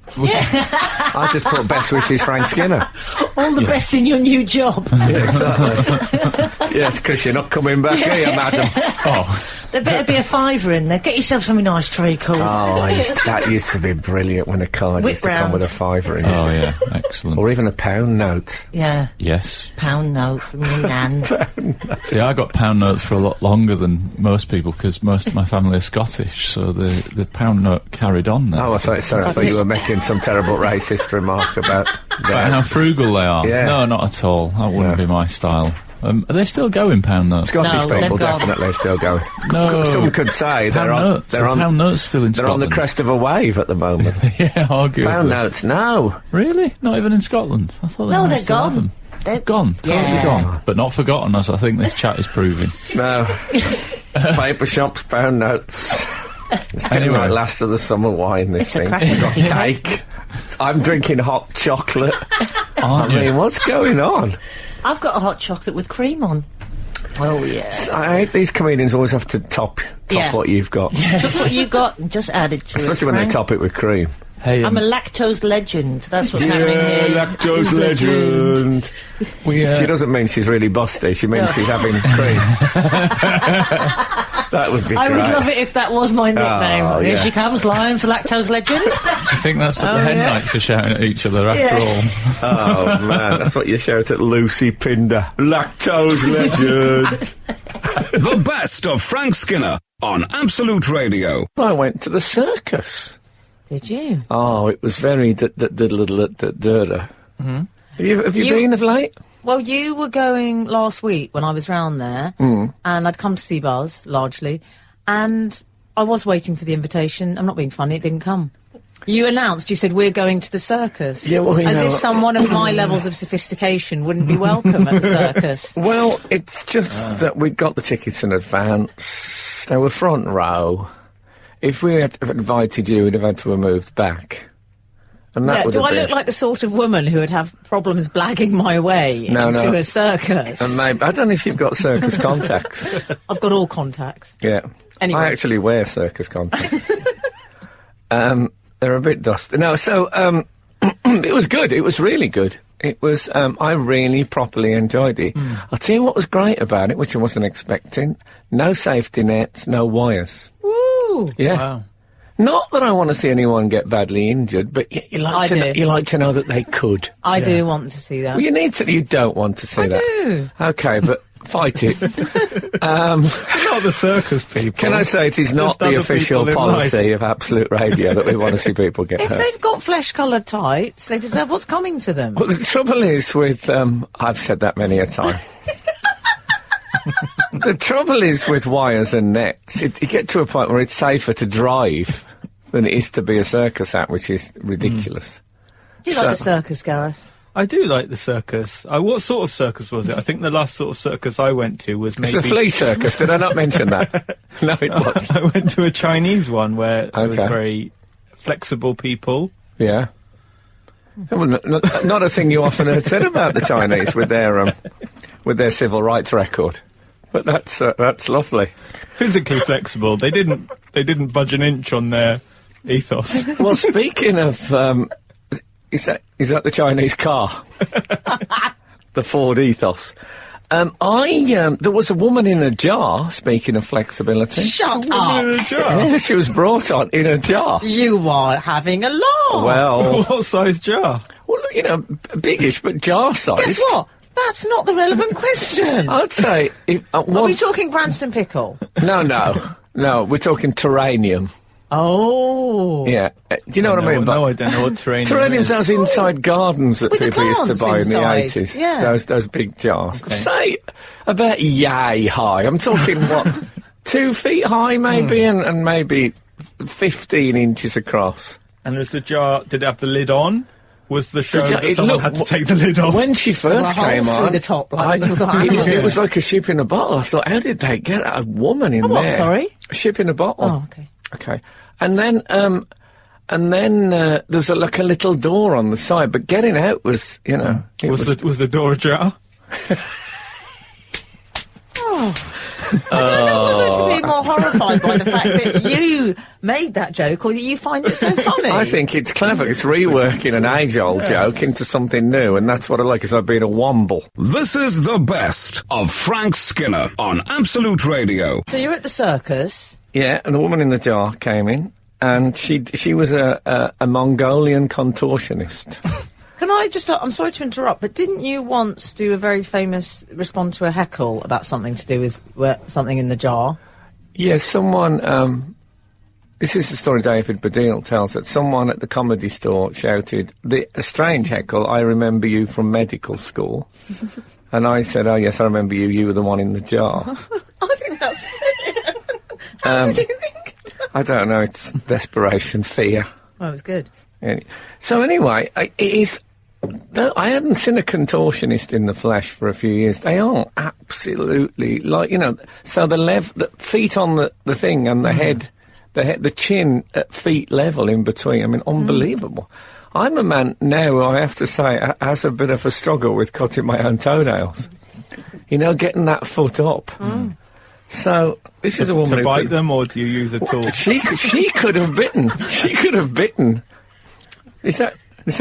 I just put best wishes Frank Skinner. All the best in your new job. Yeah, exactly. Yes, because you're not coming back, are you, madam? Oh, There better be a fiver in there. Get yourself something nice, treacle. Oh, that used to be brilliant when a card Whip used to come round. with a fiver in it. oh yeah, excellent. Or even a pound note. Yeah. Yes. Pound note from your nan. See, I got pound notes for a lot longer than most people because most of my family are Scottish, so the pound note carried on there. Oh, I thought you were making some terrible racist remark about About how frugal they are. Yeah. No, not at all. That wouldn't No. be my style. Are they still going, pound notes? Scottish No, people they've gone. definitely still going. No. Some could say Pound they're on. notes. They're Pound on. notes still in They're on the Scotland. crest of a wave at the moment. Yeah, arguably. Pound notes, no. Really? Not even in Scotland? I thought they No, might they're still have gone. them. They're Gone. Totally Yeah. gone. But not forgotten, as I think this chat is proving. No. Paper shops, pound notes. It's getting Anyway. like last of the summer wine, this It's a thing. cracker. We've got cake. I'm drinking hot chocolate. aren't I you? mean, what's going on? I've got a hot chocolate with cream on. Oh, yeah. I hate these comedians always have to top Yeah. what you've got. Just what you got and just add it to it. Especially when they Frank. top it with cream. Hey, I'm a lactose legend. That's what's happening here. lactose legend. we, She doesn't mean she's really busty. She means she's having cream. That would be I great. would love it if that was my nickname. Oh, Here yeah. she comes, Lions, lactose legend. I think that's what the hen knights are shouting at each other after Yeah. all. Oh, man, that's what you shout at Lucy Pinder. Lactose legend. The best of Frank Skinner on Absolute Radio. I went to the circus. Did you? Oh, it was very dirter. Have you been of late? Well, you were going last week when I was round there, and I'd come to see Buzz, largely, and I was waiting for the invitation. I'm not being funny, it didn't come. You announced, you said, we're going to the circus. Yeah, well, you As know- if someone of my levels of sophistication wouldn't be welcome at the circus. Well, it's just that we got the tickets in advance. They were front row. If we had invited you, we'd have had to have moved back. And that Yeah, would do have I been... look like the sort of woman who would have problems blagging my way No, into no. a circus? And maybe, I don't know if you've got circus contacts. I've got all contacts. Yeah. Anyway. I actually wear circus contacts. They're a bit dusty. No, so, it was good. It was really good. It was, I really properly enjoyed it. I'll tell you what was great about it, which I wasn't expecting. No safety nets, no wires. Woo! Yeah. Wow. Not that I want to see anyone get badly injured, but you like I do. you like to know that they could. I do want to see that. Well, you need to. You don't want to see I that. do. Okay, but fight it. Not the circus people. Can I say it is not Just the other official people in life. policy of Absolute Radio that we want to see people get If hurt? they've got flesh-coloured tights, they deserve what's coming to them. Well, the trouble is with I've said that many a time. The trouble is with wires and nets, you get to a point where it's safer to drive than it is to be a circus act, which is ridiculous. Do you like the So- circus, Gareth? I do like the circus. What sort of circus was it? I think the last sort of circus I went to was It's maybe... a flea circus. Did I not mention that? No, it wasn't. I went to a Chinese one where there was Okay. very flexible people. Yeah. Well, not a thing you often heard said about the Chinese with their civil rights record. But that's lovely. Physically flexible. They didn't budge an inch on their ethos. Well, speaking of, is that the Chinese car? The Ford Ethos. There was a woman in a jar, speaking of flexibility. Shut In up! a jar. Yeah, she was brought on in a jar. You are having a laugh. Well, What size jar? biggish, but jar sized. Guess what? That's not the relevant question. I'd say, Are we talking Branston Pickle? no, we're talking terranium. Oh. Yeah. Do you know what I mean? No, I don't know what terrain Terranium's is. those inside gardens that With the people used to plants buy inside, in the 80s. yeah. Those big jars. Say, about yay high. I'm talking, 2 feet high maybe, and maybe 15 inches across. And was the jar, did it have the lid on? Was the show jar- that it someone looked- had to take the lid off? When she first There were came holes on, through the top, like when you got it was like a ship in a bottle. I thought, how did they get a woman in A what, there? sorry? A ship in a bottle. Oh, okay. Okay. And then there's a little door on the side, but getting out was, it Was the door ajar? I don't know whether to be more horrified by the fact that you made that joke or that you find it so funny. I think it's clever. It's reworking an age-old joke into something new, and that's what I like, is I've been a womble. This is the best of Frank Skinner on Absolute Radio. So you're at the circus. Yeah, and the woman in the jar came in, and she was a Mongolian contortionist. Can I just... I'm sorry to interrupt, but didn't you once do a very famous respond to a heckle about something to do with something in the jar? Yes, someone... this is the story David Baddiel tells, that someone at the Comedy Store shouted, a strange heckle, "I remember you from medical school." And I said, "Oh, yes, I remember you. You were the one in the jar." I think that's brilliant. How did you think? I don't know, it's desperation, fear. Well, it was good. So anyway, it is... I hadn't seen a contortionist in the flesh for a few years. They are absolutely so the feet on the thing and the head, the chin at feet level in between. I mean, unbelievable. I'm a man now who I have to say has a bit of a struggle with cutting my own toenails. You know, getting that foot up. So this is a woman To who bite could- them, or do you use a tool? She could have bitten. She could have bitten. Is that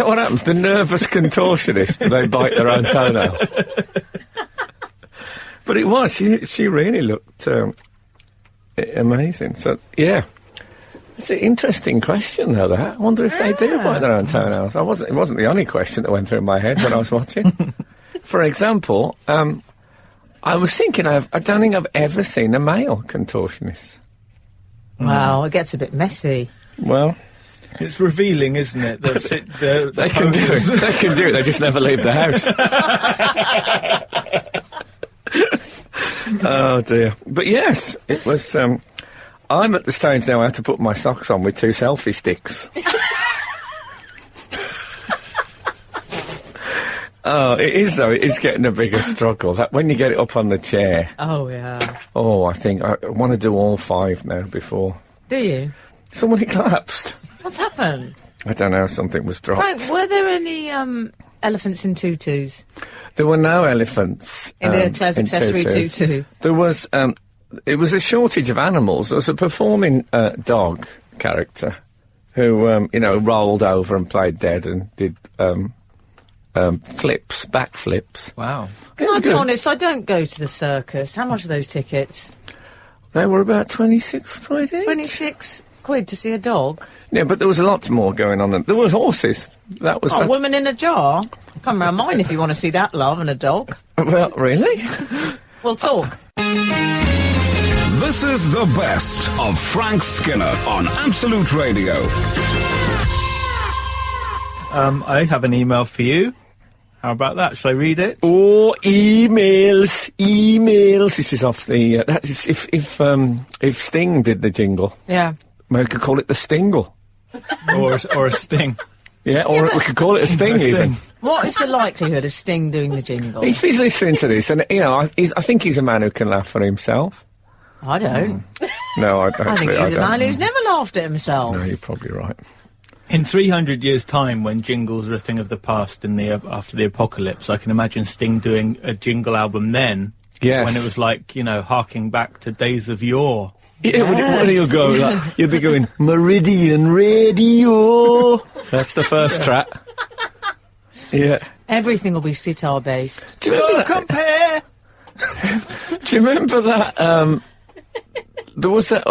what happens? The nervous contortionist, they bite their own toenails. But it was. She really looked amazing. So yeah, it's an interesting question though. That I wonder if they do bite their own toenails. It wasn't the only question that went through my head when I was watching. For example, I was thinking I don't think I've ever seen a male contortionist. Wow, it gets a bit messy. Well. It's revealing, isn't it? The They can do it. They can do it. They just never leave the house. Oh dear. But yes, it was. I'm at the stage now. I have to put my socks on with 2 selfie sticks. Oh, it is though. It is getting a bigger struggle. That when you get it up on the chair. Oh, yeah. Oh, I think I want to do all 5 now before. Do you? Somebody collapsed. What's happened? I don't know. Something was dropped. Frank, were there any elephants in tutus? There were no elephants In the Claire's in accessory tutus. tutu? There was. It was a shortage of animals. There was a performing dog character who, rolled over and played dead and did backflips. Wow. It Can was I be good. honest? I don't go to the circus. How much are those tickets? They were about 26 quid each. 26 quid to see a dog? Yeah, but there was lots more going on. There was horses. That was. Oh, woman in a jar? Come round mine if you want to see that, love, and a dog. Well, really? We'll talk. This is the best of Frank Skinner on Absolute Radio. I have an email for you. How about that? Shall I read it? Oh, emails. This is off the. That is, if Sting did the jingle, Yeah. we could call it the Stingle. or a sting. Yeah, or we could call it a Sting A sting. even. What is the likelihood of Sting doing the jingle? If he's listening to this, and I think he's a man who can laugh for himself. I don't. No, I think he's a man who's never laughed at himself. No, you're probably right. In 300 years' time, when jingles are a thing of the past after the apocalypse, I can imagine Sting doing a jingle album then. Yes. When it was like, harking back to days of yore. Yeah, what do you go? Like, you'll be going, Meridian Radio. That's the first track. Yeah. Everything will be sitar based. Do you remember that? Compare! Do you remember that? There was that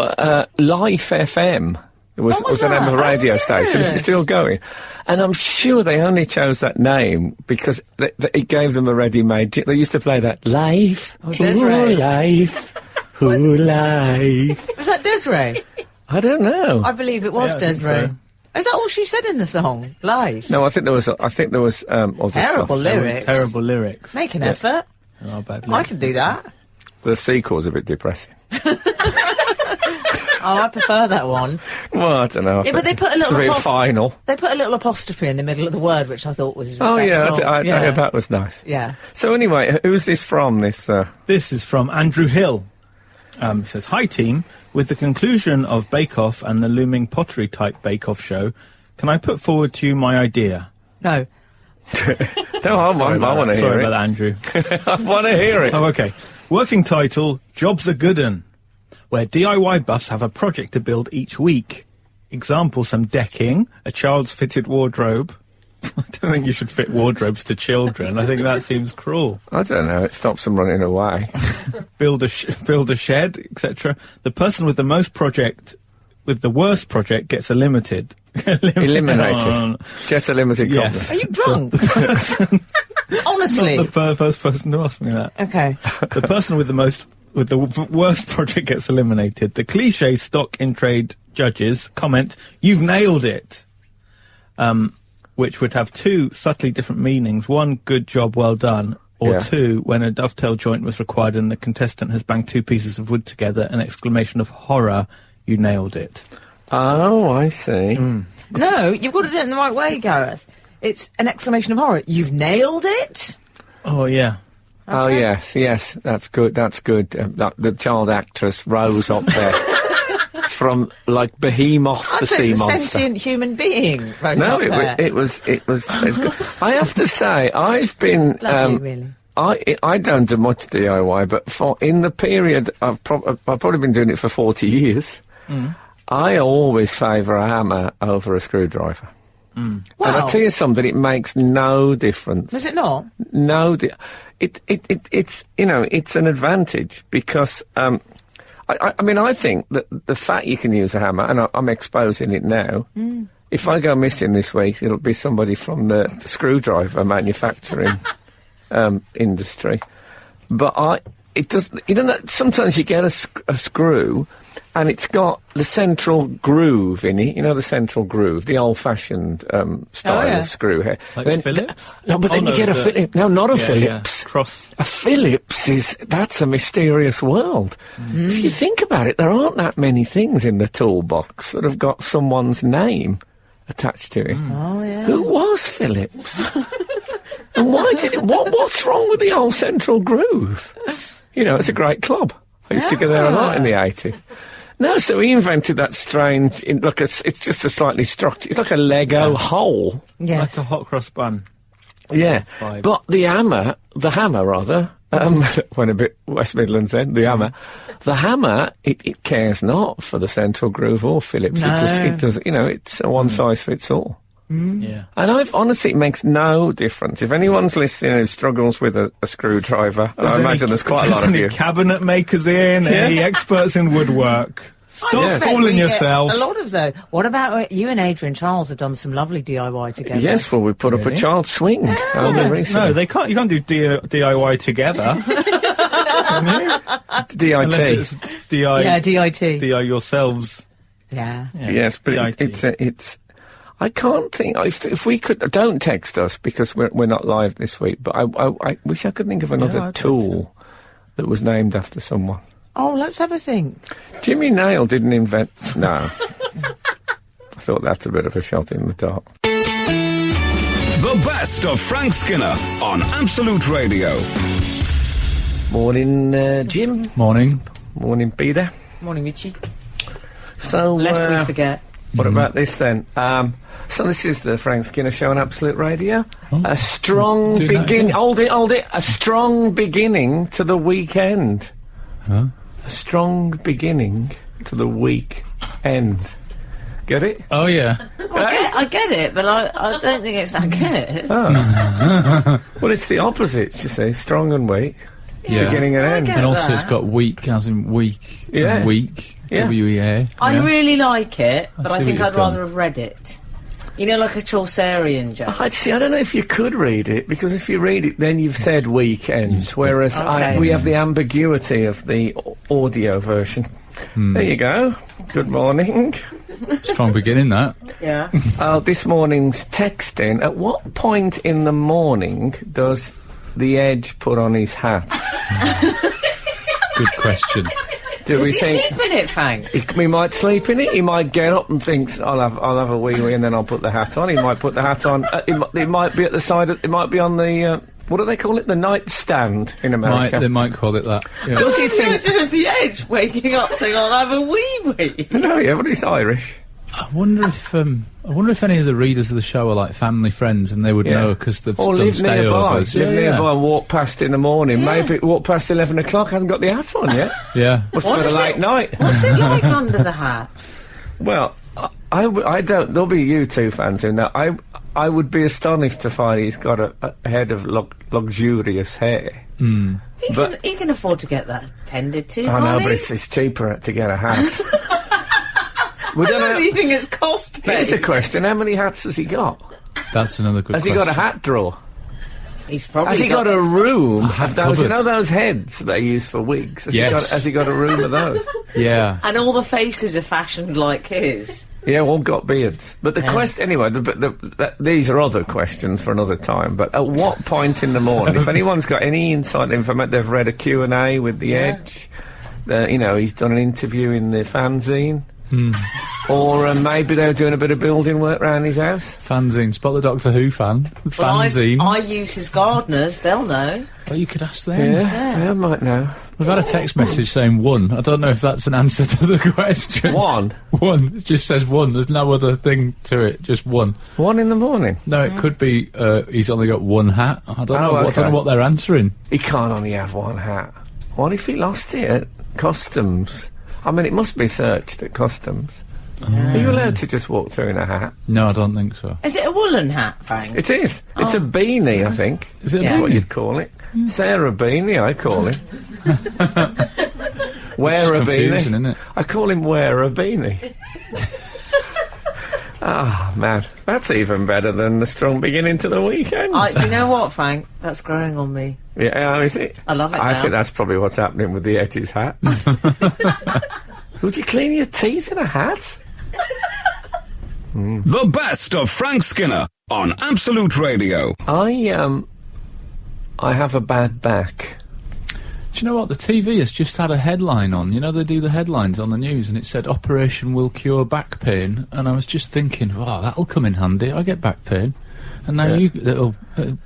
Life FM. It was What was the name of a that? radio Oh, station. yeah. It's still going. And I'm sure they only chose that name because it gave them a ready-made... They used to play that, Life, Oh, Desiree. Life, Life. Was that Desiree? I don't know. I believe it was Yeah, I think Desiree. so. Is that all she said in the song? Live? No, I think there was other Terrible stuff. lyrics. Terrible lyrics. Make an effort. Oh, bad I lyrics. could do that. The sequel's a bit depressing. Oh, I prefer that one. Well, I don't know. Yeah, but they put a It's little a bit apostrophe. final. They put a little apostrophe in the middle of the word, which I thought was Oh, respectful. yeah, yeah, that was nice. Yeah. So anyway, who's this from, this... This is from Andrew Hill. It says, "Hi team, with the conclusion of Bake Off and the looming pottery type Bake Off show, can I put forward to you my idea?" No. No, I want to hear Sorry it. about that, Andrew. I want to hear it. Oh, okay. Working title, Job's a Good 'Un, where DIY buffs have a project to build each week. Example, some decking, a child's fitted wardrobe. I don't think you should fit wardrobes to children. I think that seems cruel. I don't know, it stops them running away. Build a shed, etc. The person with the worst project gets eliminated. Eliminated. Gets a limited Yes. copy. Are you drunk? Honestly. The first person to ask me that. Okay. The person with the worst project gets eliminated. The cliche stock in trade judges comment, "You've nailed it," which would have 2 subtly different meanings. 1, good job, well done. Or Yeah. 2, when a dovetail joint was required and the contestant has banged 2 pieces of wood together, an exclamation of horror, "You nailed it." Oh, I see. No, you've got to do it in the right way, Gareth. It's an exclamation of horror. You've nailed it? Oh, yeah. Oh, yes, that's good, that's good. Like the child actress rose up there, from like Behemoth I the thought sea it was monster. sentient human being. Rose No, up there. it was it's good. I have to say, I've been. Lovely, really. I don't do much DIY, but in the period I've probably been doing it for 40 years. I always favour a hammer over a screwdriver. And I tell you something, it makes no difference. Was it not? No, it's you know, it's an advantage because I mean, I think that the fact you can use a hammer, and I'm exposing it now. If I go missing this week, it'll be somebody from the screwdriver manufacturing industry. But it doesn't. You know that sometimes you get a screw, and it's got the central groove in it. You know the central groove, the old-fashioned style of screw here. Like Phillips? No, but then you get a Phillips. No, not a Phillips. Cross. A Phillips that's a mysterious world. If you think about it, there aren't that many things in the toolbox that have got someone's name attached to it. Oh, yeah. Who was Phillips? And why did it? What's wrong with the old central groove? You know, it's a great club. I used to go there a lot in the 80s. No, so he invented that strange. Look, it's just a slightly structured. It's like a Lego hole. Yes. Like a hot cross bun. Yeah, Vibe. but the hammer rather, went a bit West Midlands then, the hammer, it cares not for the central groove or Phillips. No. It does, you know, it's a one size fits all. Yeah. And honestly, it makes no difference. If anyone's listening who struggles with a screwdriver, and I imagine there's quite a lot of any you. cabinet makers in, any experts in woodwork. Stop I suspect fooling we get yourself. A lot of though. What about you and Adrian Charles have done some lovely DIY together? Yes, well, we put up a child swing only recently. No, they can't. You can't do DIY together. Unless DIT. it's DI. Yeah, DIT. DI yourselves. Yeah. Yeah, Yes, but DIT. it's. I can't think if we could. Don't text us because we're not live this week. But I wish I could think of another I'd tool that was named after someone. Oh, let's have a think. Jimmy Nail didn't invent. No, I thought that's a bit of a shot in the dark. The best of Frank Skinner on Absolute Radio. Morning, Jim. Morning. Morning, Peter. Morning, Richie. So, Lest we forget. what about this then? So this is the Frank Skinner Show on Absolute Radio. A strong Do that beginning. again. Hold it. A strong beginning to the weekend. Huh? A strong beginning to the weekend. Get it? Oh, yeah. I get it, but I don't think it's that good. Well, it's the opposite, you see. Strong and weak. Yeah. Beginning and end. get And also that. it's got weak, as in weak, Yeah. and weak, Yeah. W-E-A. I yeah. really like it, but I I see think what I'd you've done. rather have read it. You know, like a Chaucerian joke. I'd see, I don't know if you could read it, because if you read it, then you've said weekend, whereas Okay. we have the ambiguity of the audio version. There you go. Good morning. Strong beginning, that. Yeah. This morning's texting. At what point in the morning does the Edge put on his hat? Good question. Do we Does he think sleep in it, Frank? we might sleep in it? He might get up and thinks, I'll have a wee and then I'll put the hat on. He might put the hat on. It might be at the side. It might be on the. What do they call it? The nightstand in America. They might call it that. Yeah. Does he think? Imagine if the Edge waking up saying, I'll have a wee. No, yeah, but he's Irish. I wonder if any of the readers of the show are like family friends and they would Yeah. know because they've Or done live nearby. stayovers. Live nearby and walk past in the morning. Maybe walk past 11 o'clock. Hasn't got the hat on yet. Yeah. Must What have been a is late it? night. What's it like under the hat? Well, I don't. There'll be U2 fans who know. I would be astonished to find he's got a head of luxurious hair. He can afford to get that tended to. I know, can't but he? it's cheaper to get a hat. We I don't don't know. really think it's cost Here's based. a question: how many hats has he got? That's another good Has he question. got a hat drawer? He's probably Has he got a room hat of those? You cupboard. know those heads they use for wigs? Yes. Has he got a room of those? Yeah. And all the faces are fashioned like his. Yeah, all got beards. But the question, anyway, these are other questions for another time. But at what point in the morning, if anyone's got any inside information, they've read a Q&A with The Edge, you know, he's done an interview in the fanzine. Or maybe they were doing a bit of building work around his house. Fanzine. Spot the Doctor Who fan. Well, Fanzine. I use his gardeners, they'll know. Well, you could ask them. Yeah, I might know. We've had a text message saying 1. I don't know if that's an answer to the question. 1? 1. It just says 1. There's no other thing to it. Just 1. 1 in the morning? No, it could be he's only got 1 hat. I don't know. okay. I don't know what they're answering. He can't only have 1 hat. What if he lost it at customs? I mean, it must be searched at customs. Are you allowed to just walk through in a hat? No, I don't think so. Is it a woolen hat, Frank? It is. It's a beanie, I think. Is it a That's what beanie? you'd call it. Sarah Beanie, I call him. Wear a Confusion, beanie. isn't it? I call him Wear a beanie. Ah, man. That's even better than the strong beginning to the weekend. Do you know what, Frank? That's growing on me. Yeah, oh, is it? I love it I now. think that's probably what's happening with the Edges hat. Would you clean your teeth in a hat? The best of Frank Skinner on Absolute Radio. I have a bad back. Do you know what? The TV has just had a headline on. You know, they do the headlines on the news, and it said, Operation will cure back pain. And I was just thinking, wow, that'll come in handy. I get back pain. And now Yeah.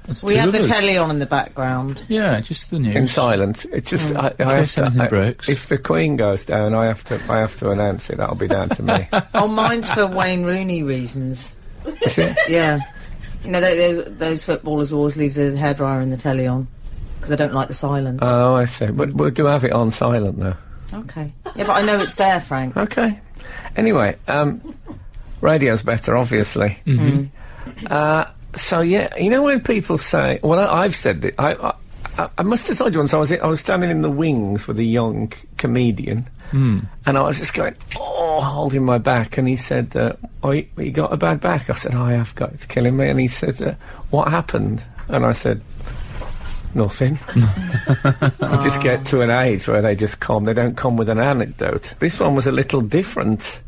it's We two have of the us. telly on in the background. Yeah, just the news. In silence. It's just I have case anything to. breaks. If the Queen goes down, I have to announce it. That'll be down to me. Oh, mine's for Wayne Rooney reasons. Is it? Yeah. You know, those footballers always leave the hairdryer and the telly on because they don't like the silence. Oh, I see. But we'll do have it on silent though. Okay. Yeah, but I know it's there, Frank. Okay. Anyway, radio's better, obviously. So yeah, you know when people say, well, I've said it. I must have told you once. I was standing in the wings with a young comedian, and I was just going, holding my back, and he said, you got a bad back? I said, I have got. It's killing me. And he said, what happened? And I said, nothing. I just get to an age where they just come. They don't come with an anecdote. This one was a little different.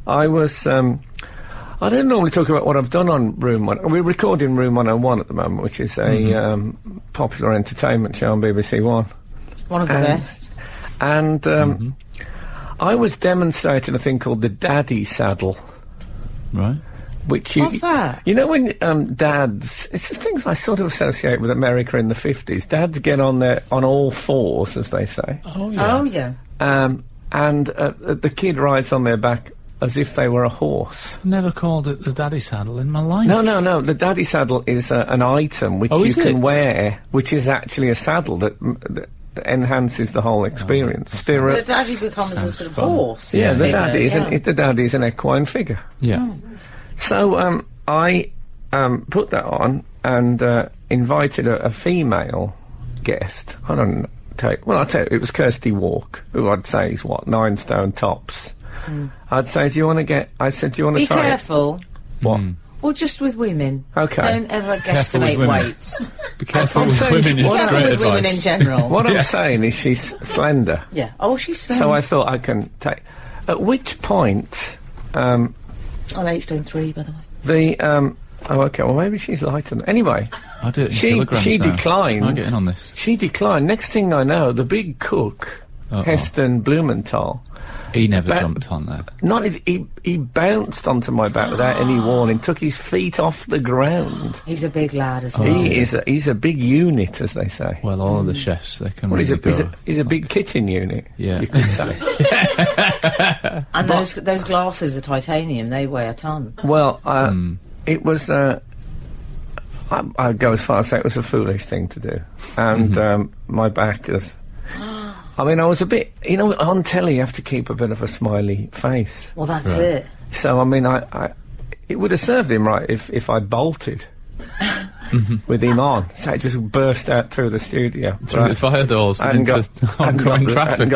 I was. I don't normally talk about what I've done on Room 1. We're recording Room 101 at the moment, which is a popular entertainment show on BBC One. One of the best. And I was demonstrating a thing called the daddy saddle, Right. which you... What's that? You know when dads... It's just things I sort of associate with America in the 50s. Dads get on all fours, as they say. Oh, yeah. Oh, yeah. And the kid rides on their back as if they were a horse. Never called it the daddy saddle in my life. No. The daddy saddle is an item which you is can it? wear, which is actually a saddle that enhances the whole experience. The Stirrups. daddy becomes a sort of fun. horse. Yeah, the figure, daddy is yeah. the daddy is an equine figure. Yeah. So I put that on and invited a female guest. I don't know. I'll tell you, it was Kirsty Walk, who I'd say is 9 stone tops. I'd say, do you want to get... I said, do you want to Be try careful. it? What? Well, just with women. Okay. Don't ever Careful with guesstimate women. weights. Be careful I'm with saying women is what Careful great with women in advice. general. What I'm saying is she's slender. Yeah. Oh, she's so... So I thought I can take... At which point, I'm 8 stone 3, by the way. oh, okay, well, maybe she's lighter than... Anyway, I do it in She- kilograms she now. declined. I get in on this. she declined. Next thing I know, the big cook, Heston Blumenthal, He never But- jumped on there. he bounced onto my back without any warning, took his feet off the ground. He's a big lad as well. He's a big unit, as they say. Well, all of the chefs, they can Well, really go. he's a big kitchen unit, Yeah. you could say. And those glasses are titanium. They weigh a ton. Well, it was. I'd go as far as say it was a foolish thing to do, and my back is. I mean, I was a bit. You know, on telly you have to keep a bit of a smiley face. Well, that's it. So I mean, it would have served him right if I'd bolted with him on. So it just burst out through the studio, Through the fire doors and into oncoming traffic.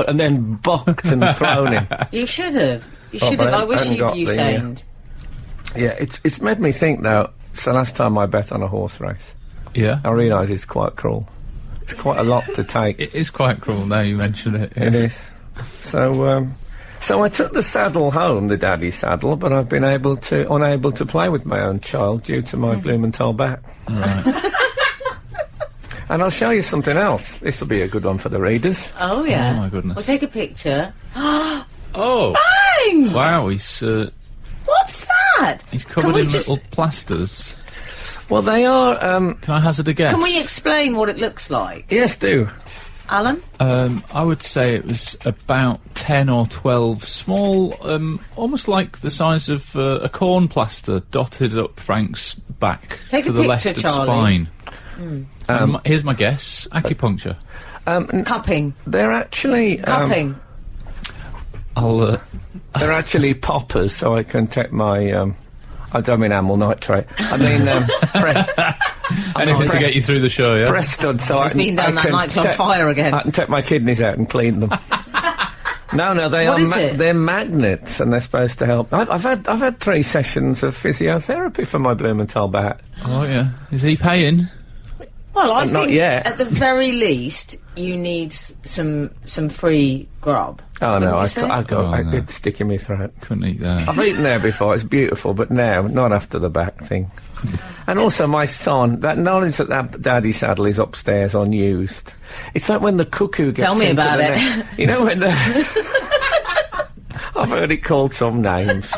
and then bucked and thrown him. You should have. You Oh, should but have. I I wish haven't you'd got the, Usained. Yeah, it's made me think though. It's the last time I bet on a horse race. Yeah. I realise it's quite cruel. It's quite a lot to take. It is quite cruel now you mention it. It is. So I took the saddle home, the daddy saddle, but I've been unable to play with my own child due to my Blumenthal back. Right. And I'll show you something else. This will be a good one for the readers. Oh, yeah. Oh, my goodness. We'll take a picture. Oh! doing? Wow, he's What's that? covered Can we in just- little plasters. Well, they are. Can I hazard a guess? Can we explain what it looks like? Yes, do. Alan? I would say it was about 10 or 12 small, almost like the size of a corn plaster, dotted up Frank's back Take to a the left picture, of Charlie. spine. Here's my guess: acupuncture. Cupping. They're actually. Cupping. I'll. They're actually poppers, so I can take my. I don't mean amyl nitrate. I mean Anything to get you through the show, yeah? breast stud, so I It's can. been down I that can nightclub take- fire again. I can take my kidneys out and clean them. No, they What are. is it? They're magnets, and they're supposed to help. I've had 3 sessions of physiotherapy for my Blumenthal back. Oh yeah. Is he paying? Well, I Not think yet. at the very least you need some free grub. Oh no, Wouldn't you say? no. it's sticking me throat. Couldn't eat that. I've eaten there before, it's beautiful, but now, not after the back thing. And also my son, that knowledge that daddy saddle is upstairs unused. It's like when the cuckoo gets Tell me into about the it. nest. You know when the... I've heard it called some names.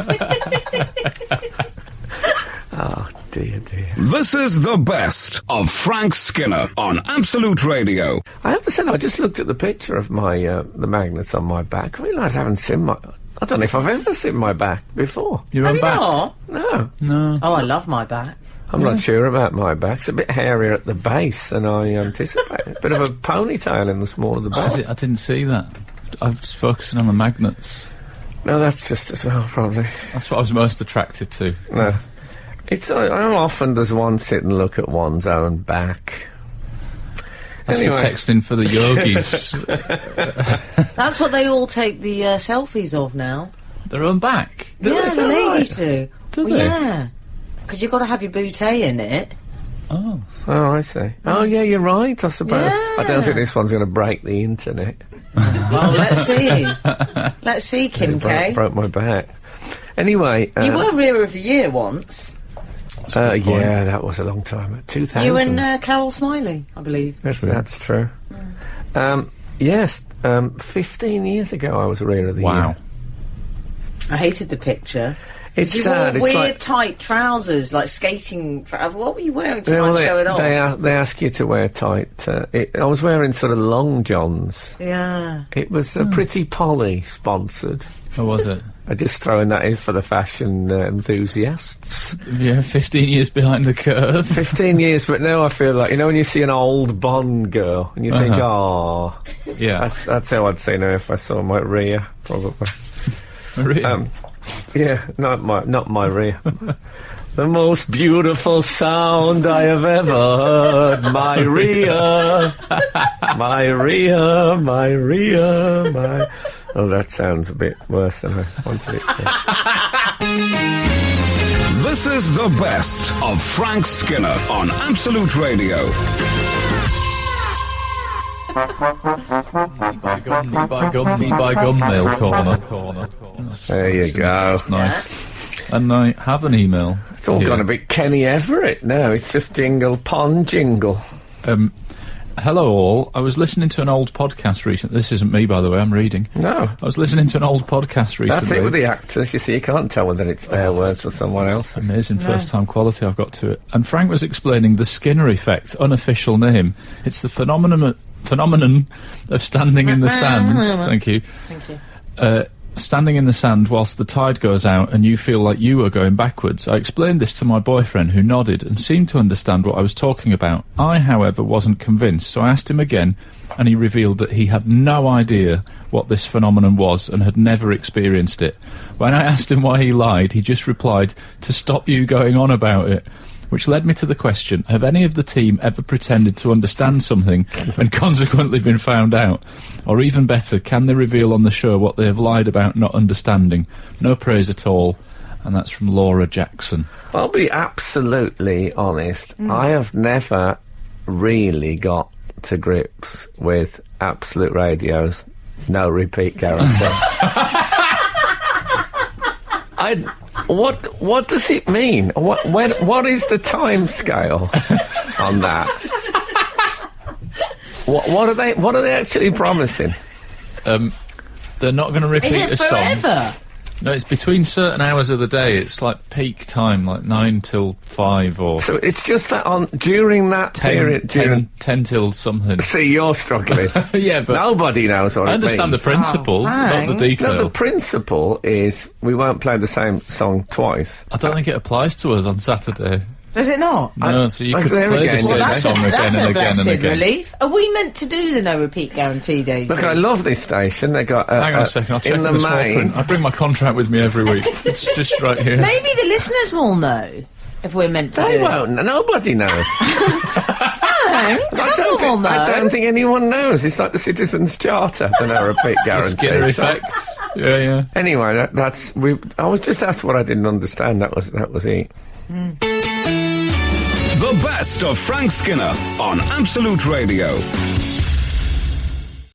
Oh, dear. This is the best of Frank Skinner on Absolute Radio. I have to say, I just looked at the picture of my the magnets on my back. I realised I haven't seen my... I don't know if I've ever seen my back before. Your Have own you back? not? No, No. Oh, I love my back. I'm not sure about my back. It's a bit hairier at the base than I anticipated. Bit of a ponytail in the small of the back. I didn't see that. I was focusing on the magnets. No, that's just as well, probably. That's what I was most attracted to. No. It's how often does one sit and look at one's own back? That's Anyway. the texting for the yogis. That's what they all take the selfies of now. Their own back. Yeah, Is the that ladies right? do. Do Well, they? yeah. Because you've got to have your bootay in it. Oh. Oh, I see. Oh, yeah, you're right, I suppose. I don't Yeah. think this one's going to break the internet. Well, let's see. Let's see, Kim K. Broke my back. Anyway. You were Rearer of the Year once. Yeah, that was a long time. 2000. You and Carol Smiley, I believe. That's true. Yes, 15 years ago I was Rearer of the Wow. Year. I hated the picture. It's You sad. wore It's weird, like tight trousers, like skating trousers. What were you wearing to try and show it off? they ask you to wear tight. I was wearing sort of long johns. Yeah. It was Pretty Polly sponsored. How was it? I'm just throwing that in for the fashion enthusiasts. Yeah, 15 years behind the curve. 15 years, but now I feel like, you know, when you see an old Bond girl and you think, oh, Yeah. that's how I'd say now if I saw my Rhea, probably. Really? Yeah, not my Rhea. The most beautiful sound I have ever heard, my Rhea, my Rhea, my Rhea, my... Oh, that sounds a bit worse than I wanted it to. This is the best of Frank Skinner on Absolute Radio. Me by gun mail corner. There you go. That's nice. And I have an email. It's all here. gone a bit Kenny Everett now. It's just jingle pond jingle. Hello all. I was listening to an old podcast recently. This isn't me, by the way, I'm reading. No. I was listening to an old podcast recently. That's it with the actors. You see, you can't tell whether it's their words or someone else's. Amazing first-time quality I've got to it. And Frank was explaining the Skinner effect, unofficial name. It's the phenomenon of standing in the sand. Thank you. Thank you. Standing in the sand whilst the tide goes out and you feel like you are going backwards. I explained this to my boyfriend, who nodded and seemed to understand what I was talking about. I, however, wasn't convinced, so I asked him again, and he revealed that he had no idea what this phenomenon was and had never experienced it. When I asked him why he lied, he just replied, to stop you going on about it. Which led me to the question, have any of the team ever pretended to understand something and consequently been found out? Or even better, can they reveal on the show what they have lied about not understanding? No praise at all. And that's from Laura Jackson. I'll be absolutely honest. I have never really got to grips with Absolute Radio's no repeat guarantee. What does it mean? What is the time scale on that? What are they actually promising? They're not going to repeat Is it a song. forever? No, it's between certain hours of the day. It's like peak time, like 9 till 5 or So it's just that during that 10, period... 10 till something. See, you're struggling. Yeah, but Nobody knows what I understand the it means. principle, not the hang. detail. No, the principle is we won't play the same song twice. I don't think it applies to us on Saturday. Does it not? No, so you I- could there play again, the well, same that's song again that's and a again and blessed again. relief. Are we meant to do the no repeat guarantee days? Look, then? I love this station. They got Hang on a second, I'll check in the the small main. print. I bring my contract with me every week. It's just right here. Maybe the listeners will know if we're meant to They do won't. Nobody knows. Someone will I know. don't think anyone knows. It's like the Citizens Charter, the no repeat guarantee. Skinner So- effect. Yeah, yeah. Anyway, that's. I was just asked what I didn't understand. That was it. The best of Frank Skinner on Absolute Radio.